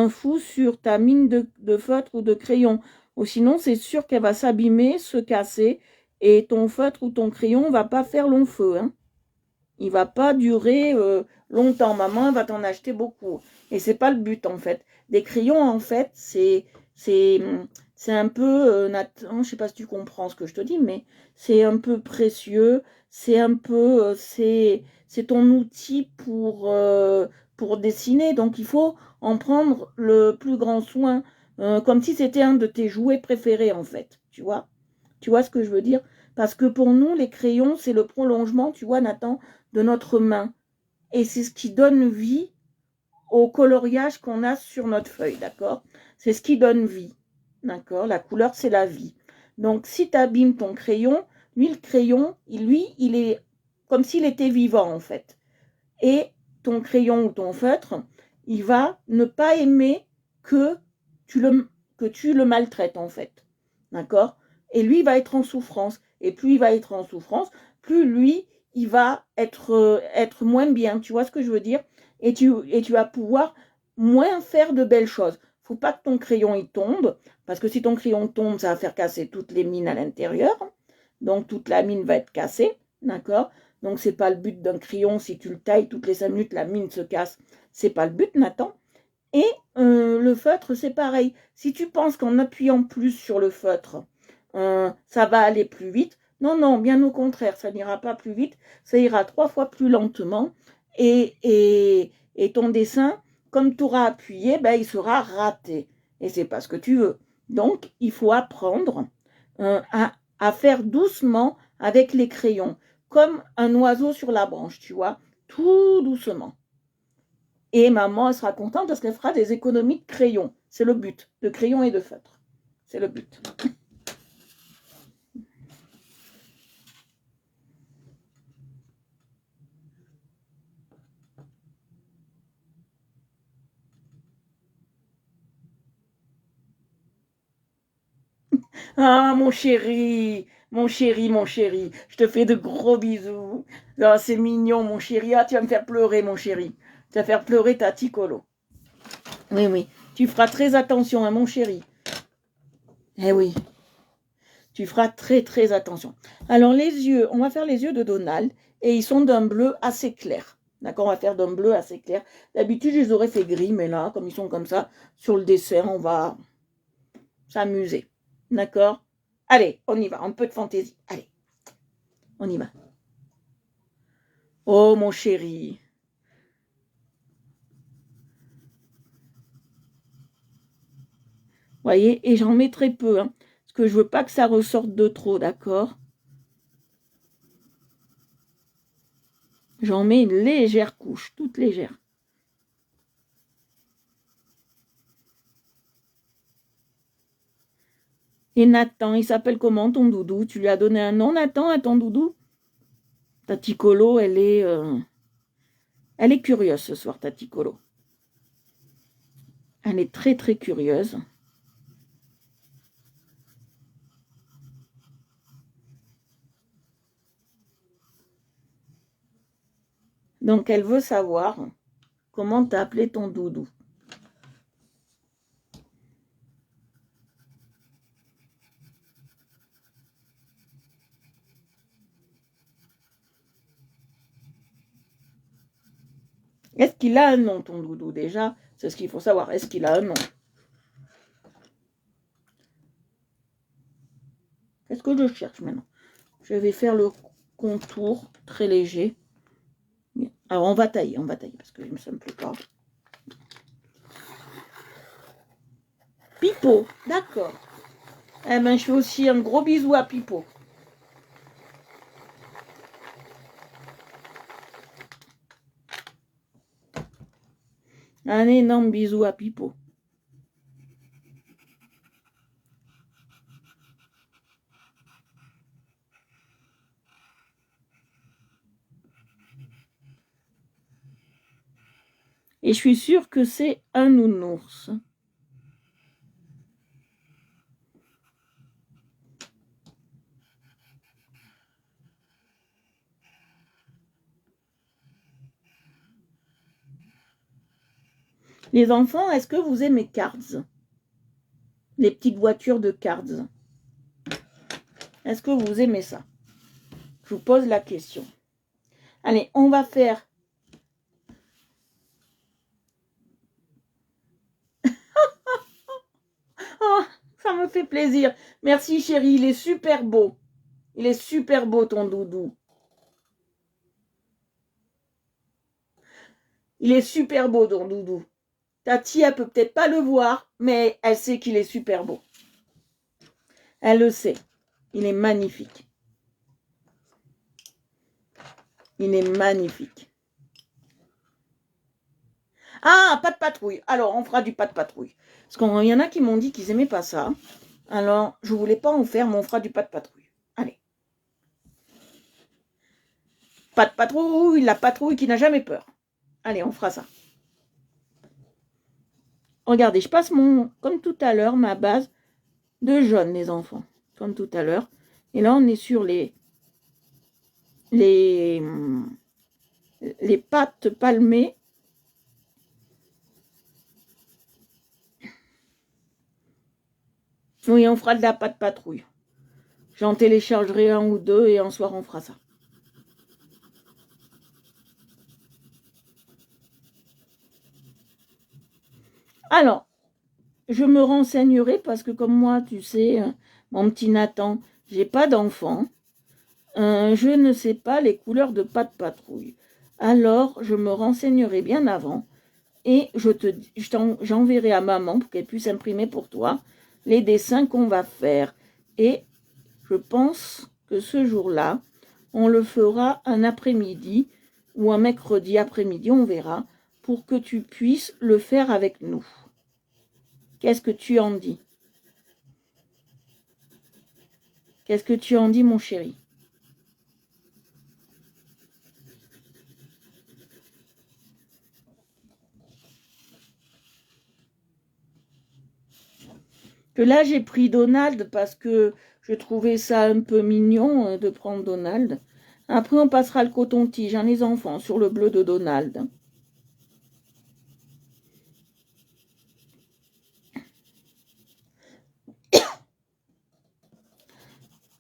fou sur ta mine de feutre ou de crayon. Ou sinon, c'est sûr qu'elle va s'abîmer, se casser, et ton feutre ou ton crayon va pas faire long feu. Hein. Il va pas durer longtemps. Maman va t'en acheter beaucoup. Et c'est pas le but, en fait. Des crayons, en fait, c'est un peu, Nathan, je sais pas si tu comprends ce que je te dis, mais c'est un peu précieux. C'est un peu, c'est ton outil pour dessiner. Donc, il faut en prendre le plus grand soin, comme si c'était un de tes jouets préférés, en fait. Tu vois? Tu vois ce que je veux dire? Parce que pour nous, les crayons, c'est le prolongement, tu vois, Nathan, de notre main. Et c'est ce qui donne vie au coloriage qu'on a sur notre feuille, d'accord? C'est ce qui donne vie, d'accord? La couleur, c'est la vie. Donc, si tu abîmes ton crayon, lui, le crayon, il est comme s'il était vivant, en fait. Et ton crayon ou ton feutre, il va ne pas aimer que tu le maltraites, en fait. D'accord? Et lui, il va être en souffrance. Et plus il va être en souffrance, plus lui, il va être moins bien. Tu vois ce que je veux dire? Et tu vas pouvoir moins faire de belles choses. Faut pas que ton crayon il tombe, parce que si ton crayon tombe, ça va faire casser toutes les mines à l'intérieur. Donc toute la mine va être cassée, d'accord? Donc c'est pas le but d'un crayon. Si tu le tailles toutes les 5 minutes, la mine se casse. C'est pas le but, Nathan. Et le feutre, c'est pareil. Si tu penses qu'en appuyant plus sur le feutre, ça va aller plus vite, non, non, bien au contraire, ça n'ira pas plus vite, ça ira 3 fois plus lentement. Et ton dessin, comme tu auras appuyé, ben, il sera raté. Et c'est pas ce que tu veux. Donc, il faut apprendre à faire doucement avec les crayons, comme un oiseau sur la branche, tu vois, tout doucement. Et maman, elle sera contente parce qu'elle fera des économies de crayons. C'est le but, de crayons et de feutres. C'est le but. Ah, mon chéri, mon chéri, mon chéri, je te fais de gros bisous. Ah, c'est mignon, mon chéri. Ah, tu vas me faire pleurer, mon chéri. Tu vas faire pleurer ta Ticolo. Oui, oui. Tu feras très attention, hein, mon chéri. Eh oui. Tu feras très, très attention. Alors, les yeux, on va faire les yeux de Donald. Et ils sont d'un bleu assez clair. D'accord, on va faire d'un bleu assez clair. D'habitude, je les aurais fait gris, mais là, comme ils sont comme ça, sur le dessin, on va s'amuser. D'accord? Allez, on y va, un peu de fantaisie. Allez, on y va. Oh, mon chéri. Voyez, et j'en mets très peu, hein, parce que je veux pas que ça ressorte de trop, d'accord? J'en mets une légère couche, toute légère. Et Nathan, il s'appelle comment ton doudou? Tu lui as donné un nom, Nathan, à ton doudou? Ta Ticolo, elle est curieuse ce soir, ta Ticolo. Elle est très très curieuse. Donc elle veut savoir comment t'as appelé ton doudou. Est-ce qu'il a un nom, ton doudou, déjà? C'est ce qu'il faut savoir. Est-ce qu'il a un nom? Qu'est-ce que je cherche maintenant? Je vais faire le contour très léger. Alors, on va tailler, parce que ça ne me plaît pas. Pipo, d'accord. Eh ben, je fais aussi un gros bisou à Pipo. Un énorme bisou à Pipo. Et je suis sûre que c'est un nounours. Les enfants, est-ce que vous aimez Cars? Les petites voitures de Cars. Est-ce que vous aimez ça? Je vous pose la question. Allez, on va faire... Oh, ça me fait plaisir. Merci chérie, il est super beau. Il est super beau ton doudou. Il est super beau ton doudou. Tati, elle peut peut-être pas le voir, mais elle sait qu'il est super beau. Elle le sait. Il est magnifique. Il est magnifique. Ah, pas de patrouille. Alors, on fera du pas de patrouille. Parce qu'il y en a qui m'ont dit qu'ils n'aimaient pas ça. Alors, je ne voulais pas en faire, mais on fera du pas de patrouille. Allez. Pas de patrouille, la patrouille qui n'a jamais peur. Allez, on fera ça. Regardez, je passe comme tout à l'heure, ma base de jaune, les enfants. Comme tout à l'heure. Et là, on est sur les pattes palmées. Oui, on fera de la pâte patrouille. J'en téléchargerai un ou deux et un soir on fera ça. Alors, je me renseignerai parce que comme moi, tu sais, mon petit Nathan, j'ai pas d'enfant. Je ne sais pas les couleurs de pâte patrouille. Alors, je me renseignerai bien avant et j'enverrai à maman pour qu'elle puisse imprimer pour toi les dessins qu'on va faire. Et je pense que ce jour-là, on le fera un après-midi ou un mercredi après-midi, on verra, pour que tu puisses le faire avec nous. Qu'est-ce que tu en dis? Qu'est-ce que tu en dis, mon chéri? Que là, j'ai pris Donald parce que je trouvais ça un peu mignon de prendre Donald. Après, on passera le coton-tige, hein, les enfants, sur le bleu de Donald.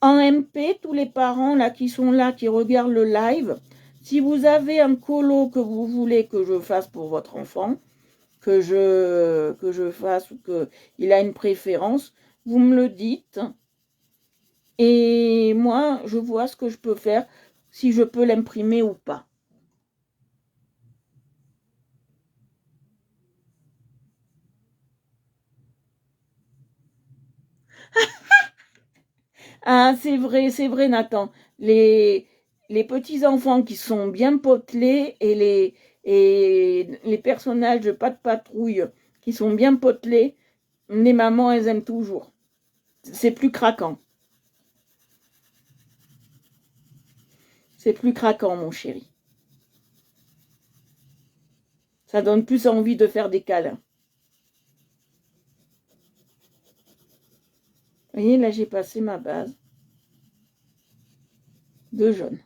En MP, tous les parents là qui sont là, qui regardent le live, si vous avez un colo que vous voulez que je fasse pour votre enfant, que je fasse ou qu'il a une préférence, vous me le dites. Et moi, je vois ce que je peux faire, si je peux l'imprimer ou pas. Ah, c'est vrai, Nathan. Les petits-enfants qui sont bien potelés et les personnages de pas de patrouille qui sont bien potelés, les mamans, elles aiment toujours. C'est plus craquant. C'est plus craquant, mon chéri. Ça donne plus envie de faire des câlins. Vous voyez, là, j'ai passé ma base de jaune.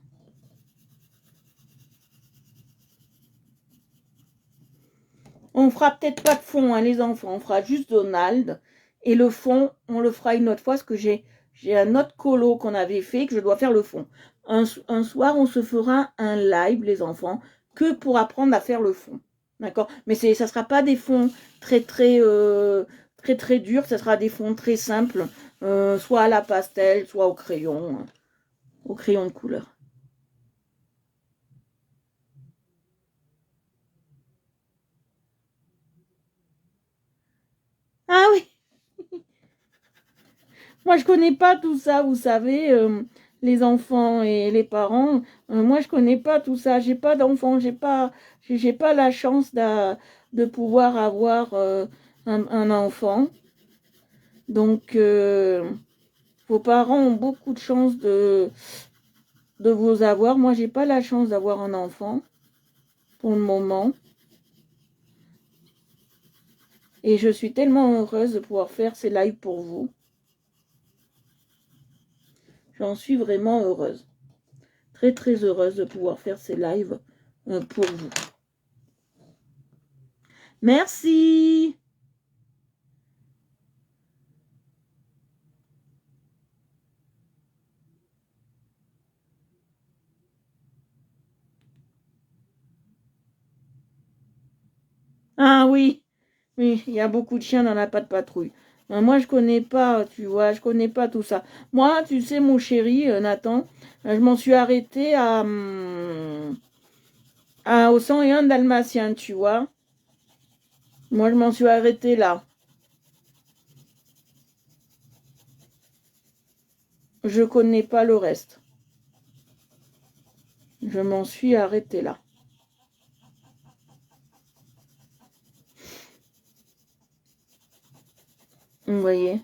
On fera peut-être pas de fond, hein, les enfants. On fera juste Donald. Et le fond, on le fera une autre fois parce que j'ai un autre colo qu'on avait fait que je dois faire le fond. Un soir, on se fera un live, les enfants, que pour apprendre à faire le fond. D'accord? Mais ça sera pas des fonds très très durs. Ça sera des fonds très simples, soit à la pastel, soit au crayon de couleur. Ah oui, moi je connais pas tout ça, vous savez, les enfants et les parents. Moi je connais pas tout ça. J'ai pas d'enfants, j'ai pas la chance de pouvoir avoir un enfant. Donc vos parents ont beaucoup de chance de vous avoir. Moi j'ai pas la chance d'avoir un enfant pour le moment. Et je suis tellement heureuse de pouvoir faire ces lives pour vous. J'en suis vraiment heureuse. Très très heureuse de pouvoir faire ces lives pour vous. Merci. Ah oui, oui, il y a beaucoup de chiens dans la patte patrouille. Moi, je connais pas, tu vois, je connais pas tout ça. Moi, tu sais, mon chéri, Nathan, je m'en suis arrêtée au 101 dalmatien, tu vois. Moi, je m'en suis arrêtée là. je connais pas le reste. Je m'en suis arrêtée là. Vous voyez?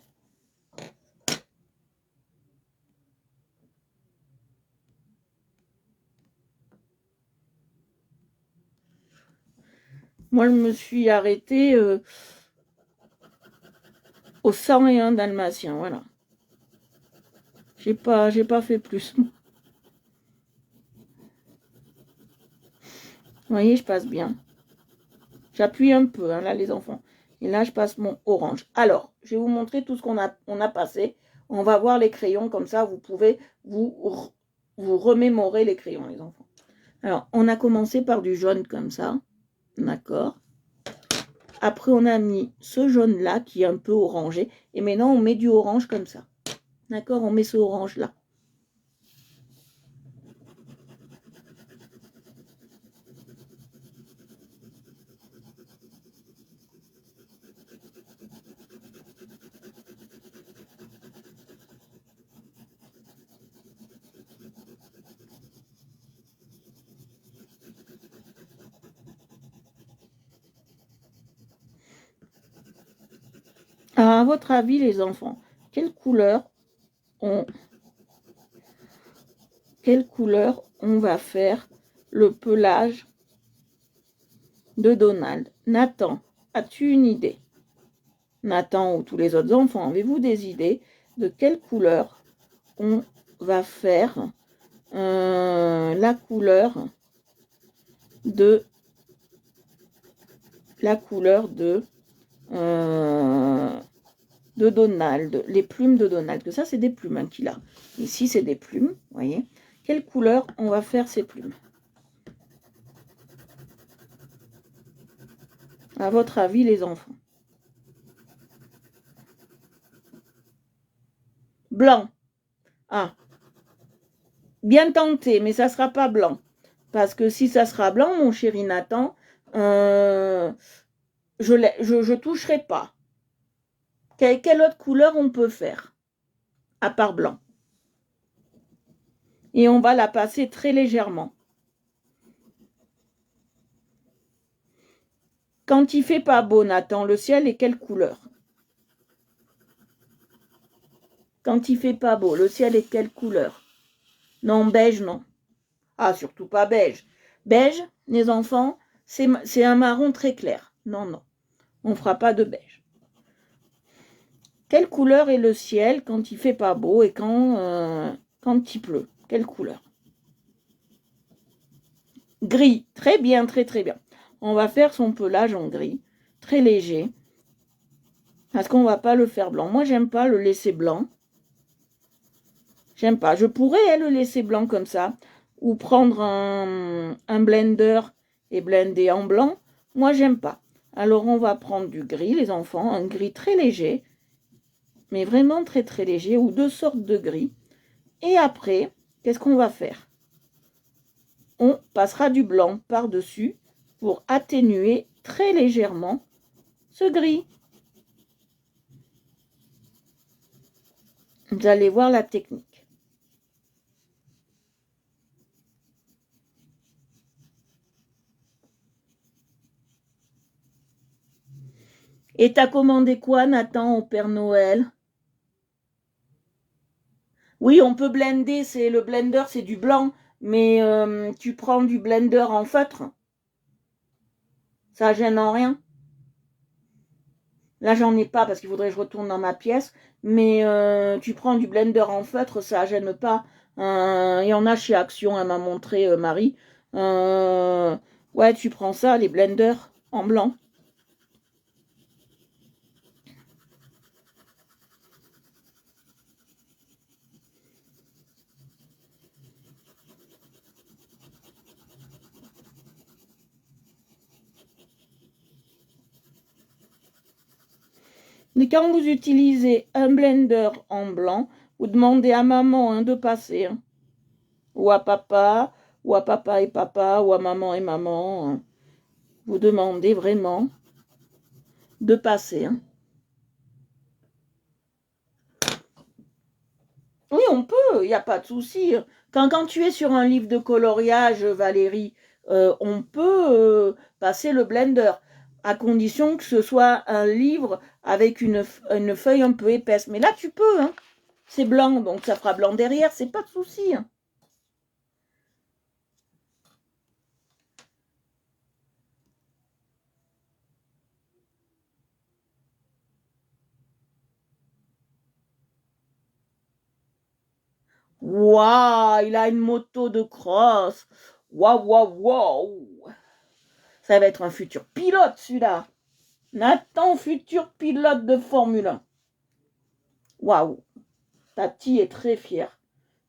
Moi, je me suis arrêtée au 101 dalmatien, voilà. J'ai pas fait plus. Vous voyez, je passe bien. J'appuie un peu, hein, là, les enfants. Et là, je passe mon orange. Alors, je vais vous montrer tout ce qu'on a passé. On va voir les crayons, comme ça, vous pouvez vous remémorer les crayons, les enfants. Alors, on a commencé par du jaune comme ça. D'accord. Après, on a mis ce jaune-là qui est un peu orangé. Et maintenant, on met du orange comme ça. D'accord, on met ce orange-là. Alors, à votre avis, les enfants, quelle couleur on va faire le pelage de Donald? Nathan, as-tu une idée? Nathan ou tous les autres enfants, avez-vous des idées de quelle couleur on va faire la couleur de Donald, les plumes de Donald, que ça c'est des plumes hein, qu'il a. Ici c'est des plumes, vous voyez. Quelle couleur on va faire ces plumes? À votre avis, les enfants? Blanc. Ah, bien tenté, mais ça sera pas blanc. Parce que si ça sera blanc, mon chéri Nathan, je toucherai pas. Quelle autre couleur on peut faire? À part blanc. Et on va la passer très légèrement. Quand il fait pas beau, Nathan, le ciel est quelle couleur? Quand il fait pas beau, le ciel est quelle couleur? Non, beige, non. Ah, surtout pas beige. Beige, les enfants, c'est un marron très clair. Non, non, on ne fera pas de beige. Quelle couleur est le ciel quand il fait pas beau et quand il pleut? Quelle couleur? Gris. Très bien, très très bien. On va faire son pelage en gris, très léger, parce qu'on va pas le faire blanc. Moi, j'aime pas le laisser blanc. J'aime pas. Je pourrais le laisser blanc comme ça, ou prendre un blender et blender en blanc. Moi, j'aime pas. Alors, on va prendre du gris, les enfants, un gris très léger, mais vraiment très très léger, ou deux sortes de gris. Et après, qu'est-ce qu'on va faire? On passera du blanc par-dessus pour atténuer très légèrement ce gris. Vous allez voir la technique. Et t'as commandé quoi, Nathan, au Père Noël? Oui, on peut blender, le blender, c'est du blanc, mais tu prends du blender en feutre. Ça gêne en rien. Là, j'en ai pas parce qu'il faudrait que je retourne dans ma pièce, mais tu prends du blender en feutre, ça gêne pas. Il y en a chez Action, elle m'a montré Marie. Ouais, tu prends ça, les blenders en blanc. Mais quand vous utilisez un blender en blanc, vous demandez à maman de passer. Hein. Ou à papa et papa, ou à maman et maman. Hein. Vous demandez vraiment de passer. Hein. Oui, on peut, il n'y a pas de souci. Quand tu es sur un livre de coloriage, Valérie, on peut passer le blender, à condition que ce soit un livre avec une feuille un peu épaisse. Mais là, tu peux, hein. C'est blanc, donc ça fera blanc derrière, c'est pas de souci, hein. Waouh, il a une moto de cross. Waouh, waouh, waouh. Ça va être un futur pilote, celui-là. Nathan, futur pilote de Formule 1. Waouh. Tati est très fière.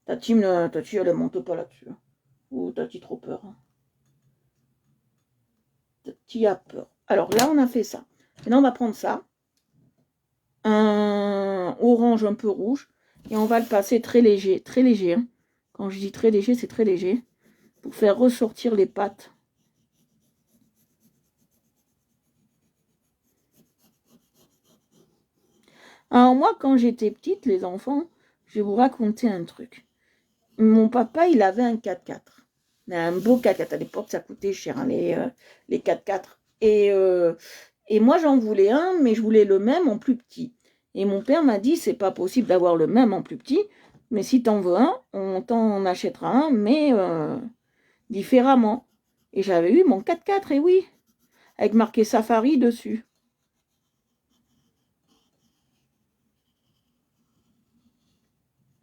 Tati, elle ne monte pas là-dessus. Ou Tati trop peur. Tati a peur. Alors là, on a fait ça. Maintenant, on va prendre ça. Un orange un peu rouge. Et on va le passer très léger. Très léger. Hein. Quand je dis très léger, c'est très léger. Pour faire ressortir les pattes. Alors moi, quand j'étais petite, les enfants, je vais vous raconter un truc. Mon papa, il avait un 4x4. Un beau 4x4. À l'époque, ça coûtait cher, hein, les 4x4. Et moi, j'en voulais un, mais je voulais le même en plus petit. Et mon père m'a dit, c'est pas possible d'avoir le même en plus petit, mais si t'en veux un, on t'en achètera un, mais différemment. Et j'avais eu mon 4x4, et oui, avec marqué Safari dessus.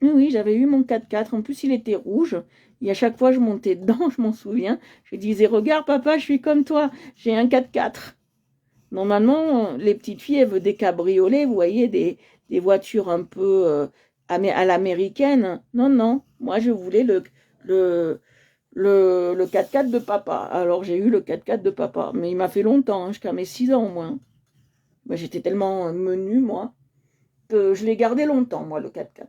Oui, oui, j'avais eu mon 4x4. En plus, il était rouge. Et à chaque fois, je montais dedans, je m'en souviens. Je disais, regarde, papa, je suis comme toi. J'ai un 4x4. Normalement, les petites filles, elles veulent des cabriolets, vous voyez, des voitures un peu à l'américaine. Non, non. Moi, je voulais le, le 4x4 de papa. Alors, j'ai eu le 4x4 de papa. Mais il m'a fait longtemps, hein, jusqu'à mes 6 ans au moins. Ben, j'étais tellement menue, moi, que je l'ai gardé longtemps, moi, le 4x4.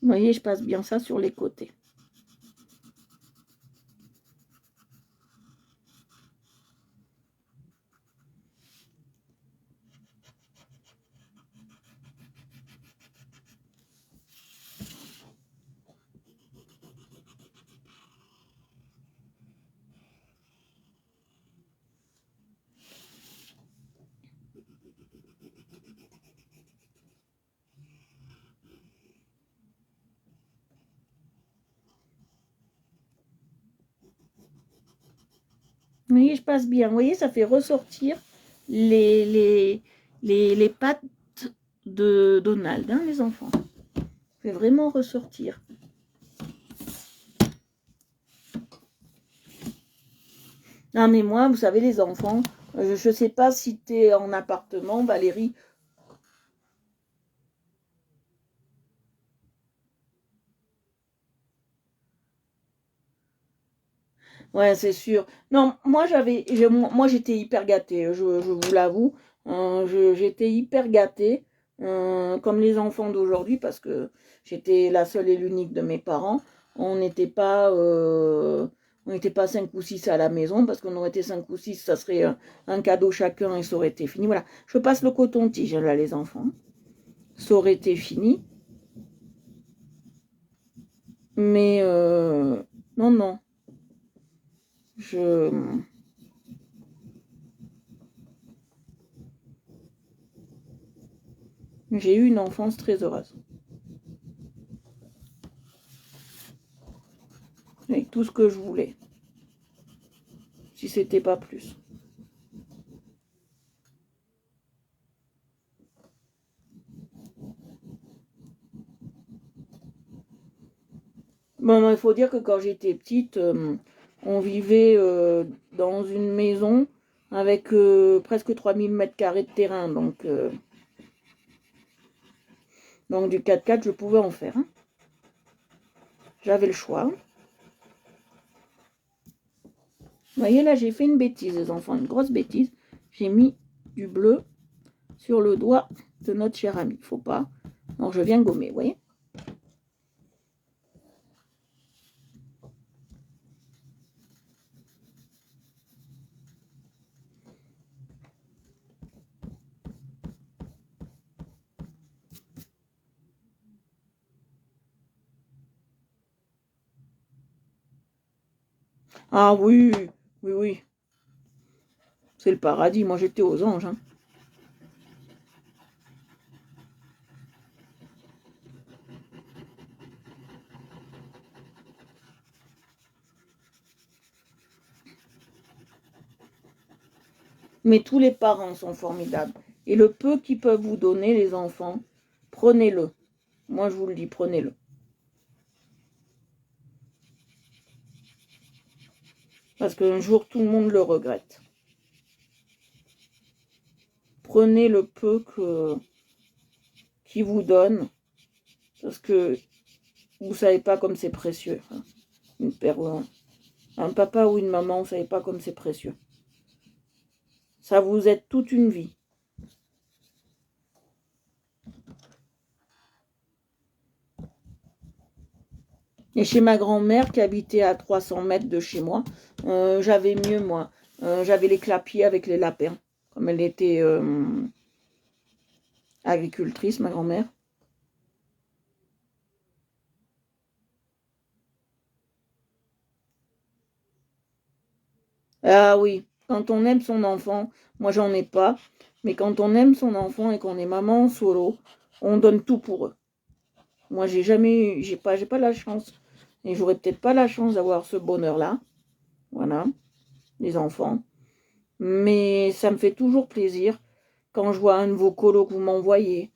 Vous voyez, je passe bien ça sur les côtés. Vous voyez, je passe bien. Vous voyez, ça fait ressortir les, les, les pattes de Donald, hein, les enfants. Ça fait vraiment ressortir. Non, mais moi, vous savez, les enfants, je ne sais pas si tu es en appartement, Valérie. Ouais, c'est sûr. Non, moi j'étais hyper gâtée, je vous l'avoue. J'étais hyper gâtée, comme les enfants d'aujourd'hui, parce que j'étais la seule et l'unique de mes parents. On n'était pas, euh, on n'était pas 5 ou 6 à la maison, parce qu'on aurait été 5 ou 6, ça serait un cadeau chacun et ça aurait été fini. Voilà, je passe le coton-tige là, les enfants. Ça aurait été fini, mais non, non, je j'ai eu une enfance très heureuse. Avec tout ce que je voulais, si c'était pas plus. Bon, il faut dire que quand j'étais petite, on vivait dans une maison avec presque 3000 m² de terrain, donc du 4x4, je pouvais en faire. Hein. J'avais le choix. Vous voyez, là, j'ai fait une bêtise, les enfants, une grosse bêtise. J'ai mis du bleu sur le doigt de notre cher ami. Faut pas. Alors, je viens gommer, vous voyez. Ah oui, oui, oui. C'est le paradis. Moi, j'étais aux anges, hein. Mais tous les parents sont formidables. Et le peu qu'ils peuvent vous donner, les enfants, prenez-le. Moi, je vous le dis, prenez-le. Parce qu'un jour, tout le monde le regrette. Prenez le peu qu'ils vous donnent. Parce que vous ne savez pas comme c'est précieux. Hein. Un papa ou une maman, vous ne savez pas comme c'est précieux. Ça vous aide toute une vie. Et chez ma grand-mère qui habitait à 300 mètres de chez moi, j'avais mieux moi. J'avais les clapiers avec les lapins. Comme elle était agricultrice, ma grand-mère. Ah oui, quand on aime son enfant, moi j'en ai pas, mais quand on aime son enfant et qu'on est maman solo, on donne tout pour eux. Moi j'ai jamais eu, j'ai pas la chance, et j'aurais peut-être pas la chance d'avoir ce bonheur-là, voilà, les enfants. Mais ça me fait toujours plaisir quand je vois un de vos colos que vous m'envoyez,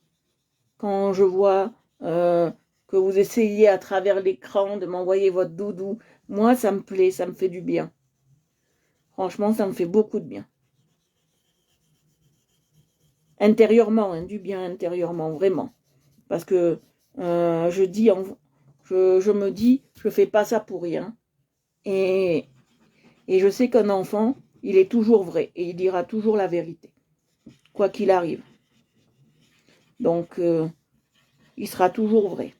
quand je vois que vous essayez à travers l'écran de m'envoyer votre doudou. Moi ça me plaît, ça me fait du bien. Franchement, ça me fait beaucoup de bien. Intérieurement, hein, du bien intérieurement, vraiment. Parce que je dis, je me dis, je fais pas ça pour rien. Et, et je sais qu'un enfant, il est toujours vrai et il dira toujours la vérité, quoi qu'il arrive. Donc, il sera toujours vrai.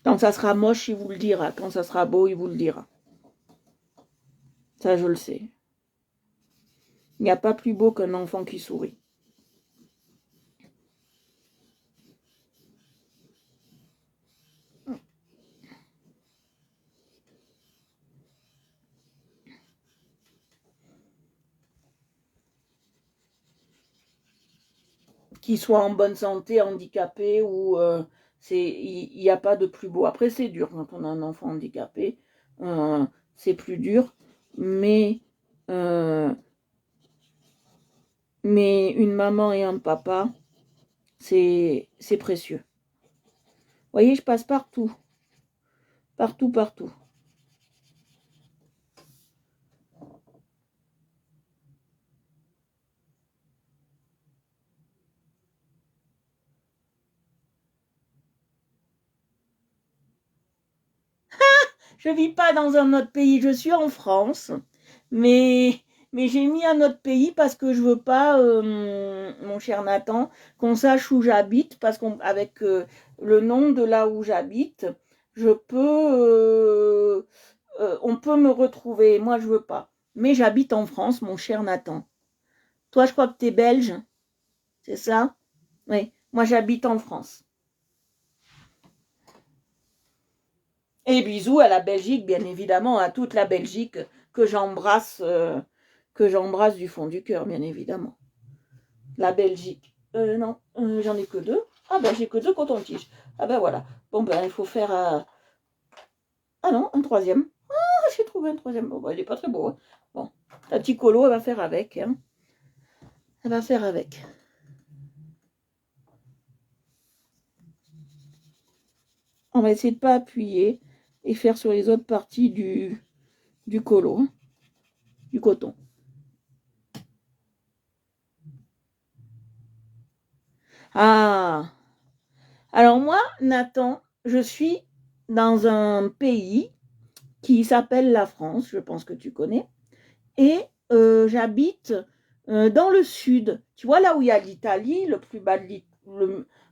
Quand ça sera moche, il vous le dira. Quand ça sera beau, il vous le dira. Ça, je le sais. Il n'y a pas plus beau qu'un enfant qui sourit. Qu'il soit en bonne santé, handicapé ou il n'y a pas de plus beau. Après, c'est dur quand on a un enfant handicapé, c'est plus dur, mais euh, mais une maman et un papa, c'est précieux. Vous voyez, je passe partout, partout, partout. Je vis pas dans un autre pays, je suis en France, mais, mais j'ai mis un autre pays parce que je veux pas, mon cher Nathan, qu'on sache où j'habite, parce qu'avec le nom de là où j'habite, je peux, on peut me retrouver. Moi, je veux pas. Mais j'habite en France, mon cher Nathan. Toi, je crois que tu es belge, c'est ça? Oui, moi j'habite en France. Et bisous à la Belgique, bien évidemment, à toute la Belgique que j'embrasse du fond du cœur, bien évidemment. La Belgique. Non, j'en ai que deux. Ah ben j'ai que deux cotons-tiges. Ah ben voilà. Bon ben il faut faire. Ah non, un troisième. Ah, j'ai trouvé un troisième. Bon ben il est pas très beau. Hein. Bon, la petite colo, elle va faire avec. Hein. Elle va faire avec. On va essayer de pas appuyer et faire sur les autres parties du colo, hein, du coton. Ah, alors moi, Nathan, je suis dans un pays qui s'appelle la France, je pense que tu connais, et j'habite dans le sud. Tu vois là où il y a l'Italie, le plus bas de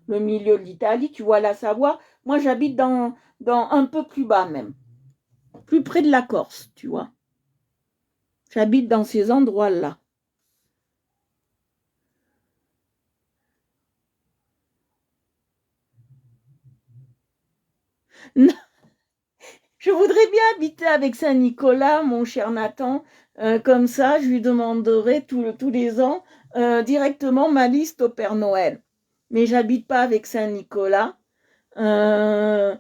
le milieu de l'Italie, tu vois la Savoie. Moi, j'habite dans un peu plus bas même, plus près de la Corse, tu vois. J'habite dans ces endroits-là. Je voudrais bien habiter avec Saint-Nicolas, mon cher Nathan. Comme ça, je lui demanderai tous les ans directement ma liste au Père Noël. Mais j'habite pas avec Saint-Nicolas. Euh,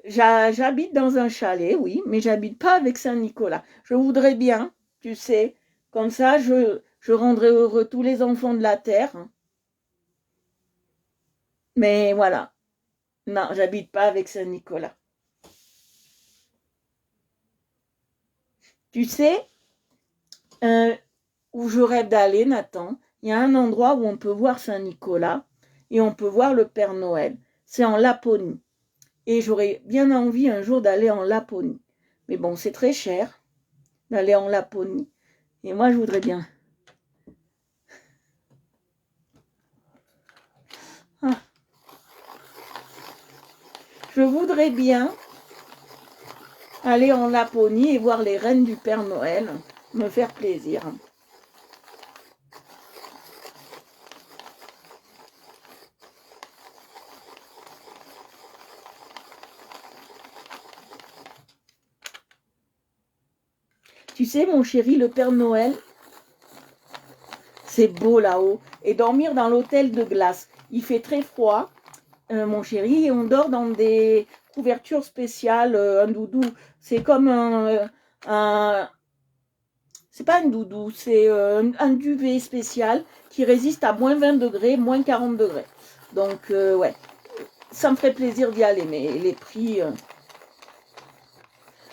J'habite dans un chalet, oui, mais j'habite pas avec Saint-Nicolas. Je voudrais bien, tu sais, comme ça, je rendrai heureux tous les enfants de la terre. Mais voilà, non, j'habite pas avec Saint-Nicolas. Tu sais, euh, où je rêve d'aller, Nathan, il y a un endroit où on peut voir Saint-Nicolas et on peut voir le Père Noël. C'est en Laponie. Et j'aurais bien envie un jour d'aller en Laponie. Mais bon, c'est très cher d'aller en Laponie. Et moi, je voudrais bien. Ah, je voudrais bien aller en Laponie et voir les reines du Père Noël, me faire plaisir. Tu sais, mon chéri, le Père Noël, c'est beau là-haut. Et dormir dans l'hôtel de glace. Il fait très froid, mon chéri, et on dort dans des couvertures spéciales, un doudou. C'est comme un c'est pas un doudou, c'est un duvet spécial qui résiste à moins 20 degrés, moins 40 degrés. Donc, ouais, ça me ferait plaisir d'y aller, mais les prix,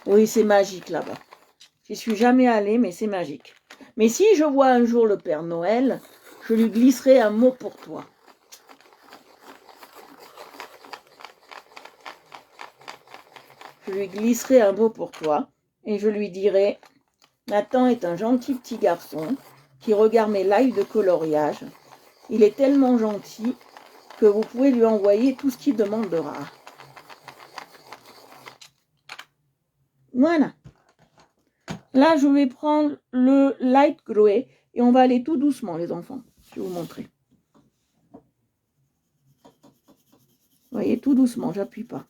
oui, c'est magique là-bas. J'y suis jamais allée, mais c'est magique. Mais si je vois un jour le Père Noël, je lui glisserai un mot pour toi. Je lui glisserai un mot pour toi et je lui dirai, Nathan est un gentil petit garçon qui regarde mes lives de coloriage. Il est tellement gentil que vous pouvez lui envoyer tout ce qu'il demandera. Voilà. Là, je vais prendre le light grey et on va aller tout doucement, les enfants. Je vais vous montrer. Vous voyez, tout doucement, j'appuie pas.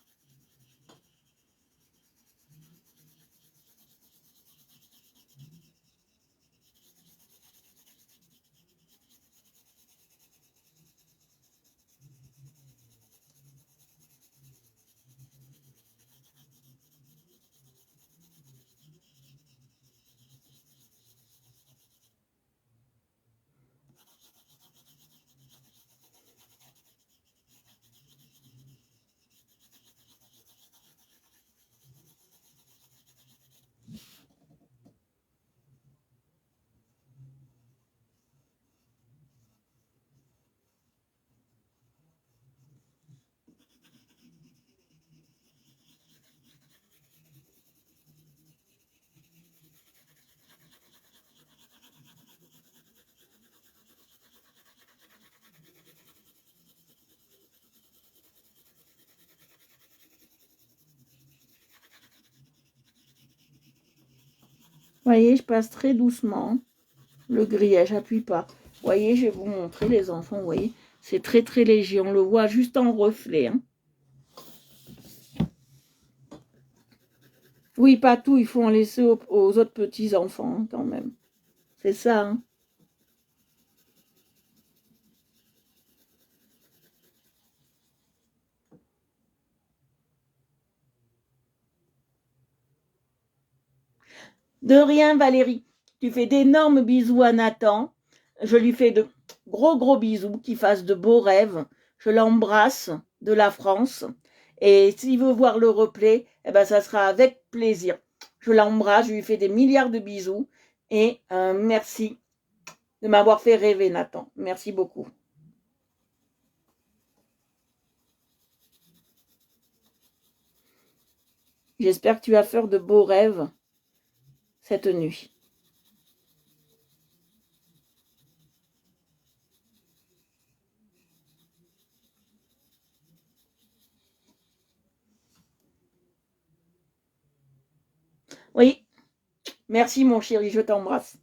Vous voyez, je passe très doucement. Le grillage, j'appuie pas. Vous voyez, je vais vous montrer, les enfants, vous voyez, c'est très très léger. On le voit juste en reflet. Hein. Oui, pas tout, il faut en laisser aux autres petits-enfants, hein, quand même. C'est ça, hein. De rien, Valérie. Tu fais d'énormes bisous à Nathan. Je lui fais de gros gros bisous, qu'il fasse de beaux rêves. Je l'embrasse de la France. Et s'il veut voir le replay, eh ben, ça sera avec plaisir. Je l'embrasse, je lui fais des milliards de bisous. Et merci de m'avoir fait rêver, Nathan. Merci beaucoup. J'espère que tu vas faire de beaux rêves cette nuit. Oui, merci mon chéri, je t'embrasse.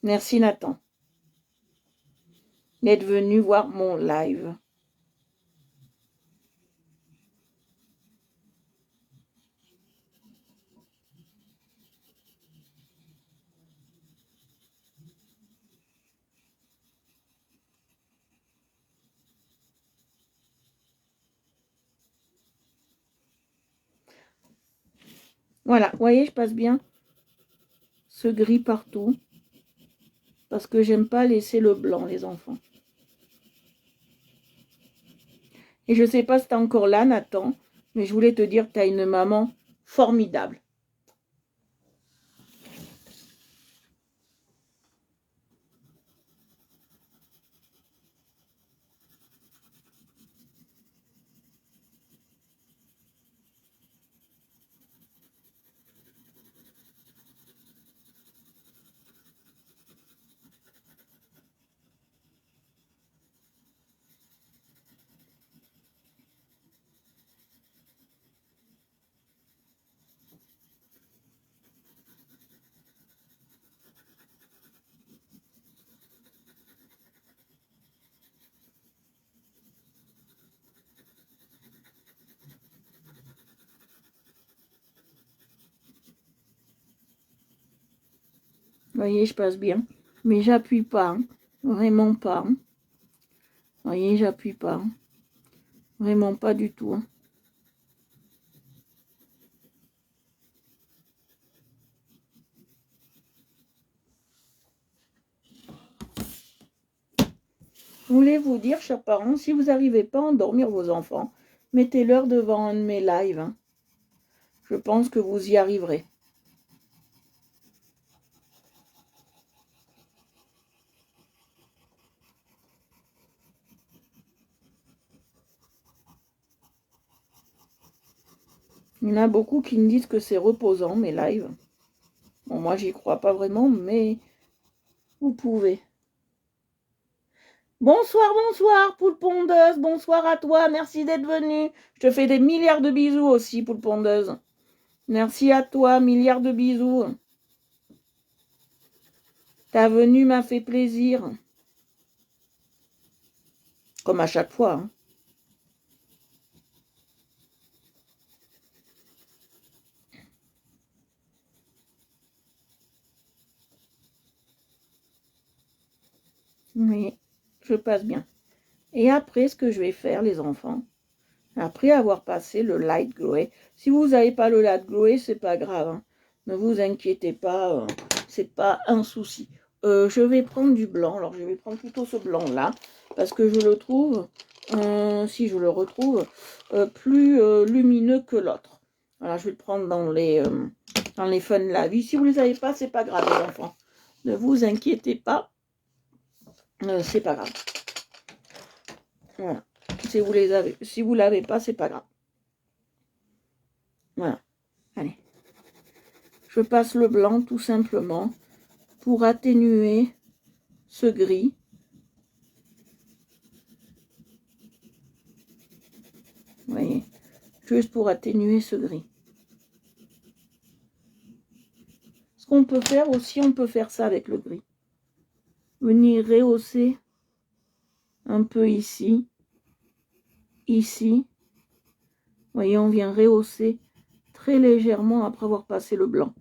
Merci Nathan d'être venu voir mon live. Voilà, vous voyez, je passe bien ce gris partout. Parce que j'aime pas laisser le blanc, les enfants. Et je sais pas si t'es encore là, Nathan, mais je voulais te dire que t'as une maman formidable. Vous voyez, je passe bien. Mais j'appuie pas, hein. Vraiment pas. Hein. Vous voyez, j'appuie pas. Hein. Vraiment pas du tout. Hein. Je voulais vous dire, chers parents, si vous n'arrivez pas à endormir vos enfants, mettez-leur devant un de mes lives. Hein. Je pense que vous y arriverez. Il y en a beaucoup qui me disent que c'est reposant, mes lives. Bon, moi, j'y crois pas vraiment, mais vous pouvez. Bonsoir, bonsoir, poule pondeuse. Bonsoir à toi. Merci d'être venu. Je te fais des milliards de bisous aussi, poule pondeuse. Merci à toi, milliards de bisous. Ta venue m'a fait plaisir. Comme à chaque fois. Hein. Oui, je passe bien. Et après, ce que je vais faire, les enfants, après avoir passé le light glow, si vous n'avez pas le light glow, c'est pas grave. Hein. Ne vous inquiétez pas, c'est pas un souci. Je vais prendre du blanc. Alors, je vais prendre plutôt ce blanc-là, parce que je le trouve, si je le retrouve, plus lumineux que l'autre. Voilà, je vais le prendre dans les fun la vie. Si vous ne les avez pas, c'est pas grave, les enfants. Ne vous inquiétez pas, c'est pas grave. Voilà. Si vous l'avez pas, c'est pas grave. Voilà. Allez. Je passe le blanc tout simplement pour atténuer ce gris. Vous voyez, juste pour atténuer ce gris. Ce qu'on peut faire aussi, on peut faire ça avec le gris. Venir rehausser un peu ici, ici. Vous voyez, on vient rehausser très légèrement après avoir passé le blanc.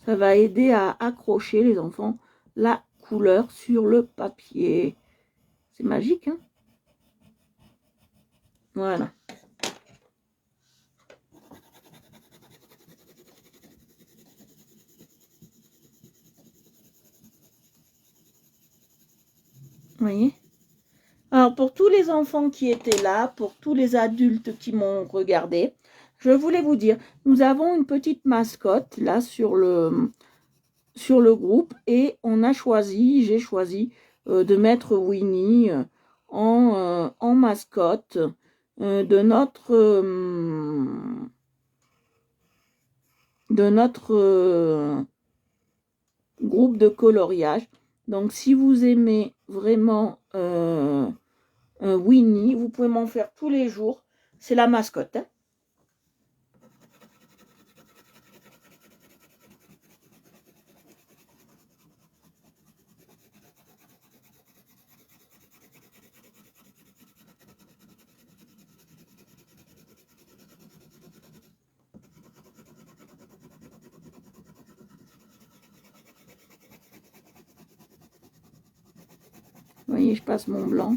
Ça va aider à accrocher, les enfants, la couleur sur le papier. C'est magique, hein? Voilà. Vous voyez? Alors, pour tous les enfants qui étaient là, pour tous les adultes qui m'ont regardé, je voulais vous dire, nous avons une petite mascotte là sur le groupe et j'ai choisi de mettre Winnie en mascotte de notre groupe de coloriage. Donc, si vous aimez vraiment Winnie, vous pouvez m'en faire tous les jours. C'est la mascotte. Hein. Vous voyez, je passe mon blanc,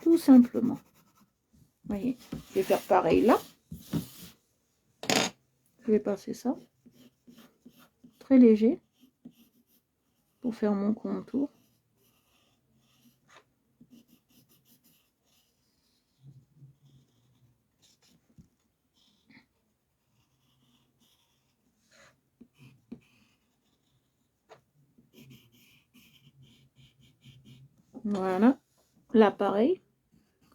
tout simplement. Vous voyez, je vais faire pareil là. Je vais passer ça. très léger pour faire mon contour. Voilà, là pareil,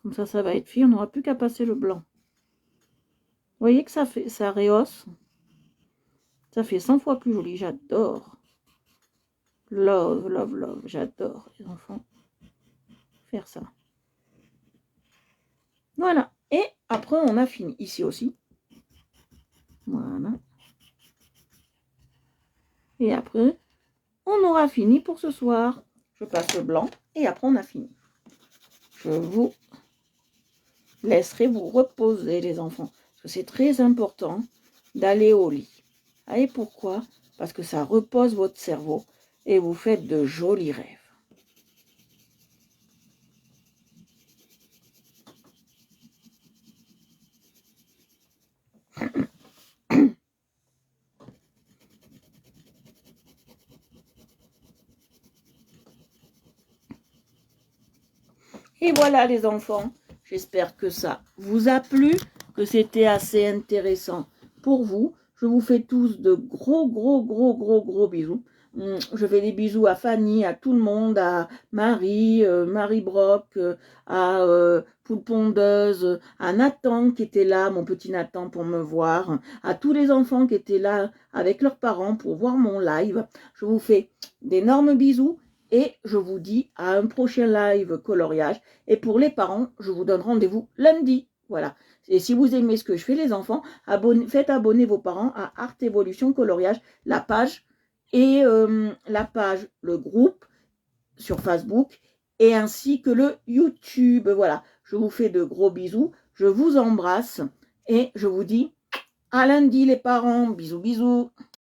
comme ça va être fait, on n'aura plus qu'à passer le blanc. Vous voyez que ça rehausse, ça fait 100 fois plus joli, j'adore. Love, love, love, j'adore les enfants faire ça. Voilà, et après on a fini, ici aussi. Voilà. Et après, on aura fini pour ce soir. Je passe le blanc et après on a fini. Je vous laisserai vous reposer les enfants. Parce que c'est très important d'aller au lit. Et pourquoi? Parce que ça repose votre cerveau et vous faites de jolis rêves. Et voilà les enfants, j'espère que ça vous a plu, que c'était assez intéressant pour vous. Je vous fais tous de gros bisous. Je fais des bisous à Fanny, à tout le monde, à Marie, Marie Brock, à Poule Pondeuse, à Nathan qui était là, mon petit Nathan pour me voir, à tous les enfants qui étaient là avec leurs parents pour voir mon live. Je vous fais d'énormes bisous. Et je vous dis à un prochain live coloriage. Et pour les parents, je vous donne rendez-vous lundi. Voilà. Et si vous aimez ce que je fais, les enfants, faites abonner vos parents à Art Evolution Coloriage, la page et le groupe sur Facebook et ainsi que le YouTube. Voilà. Je vous fais de gros bisous. Je vous embrasse et je vous dis à lundi les parents. Bisous, bisous.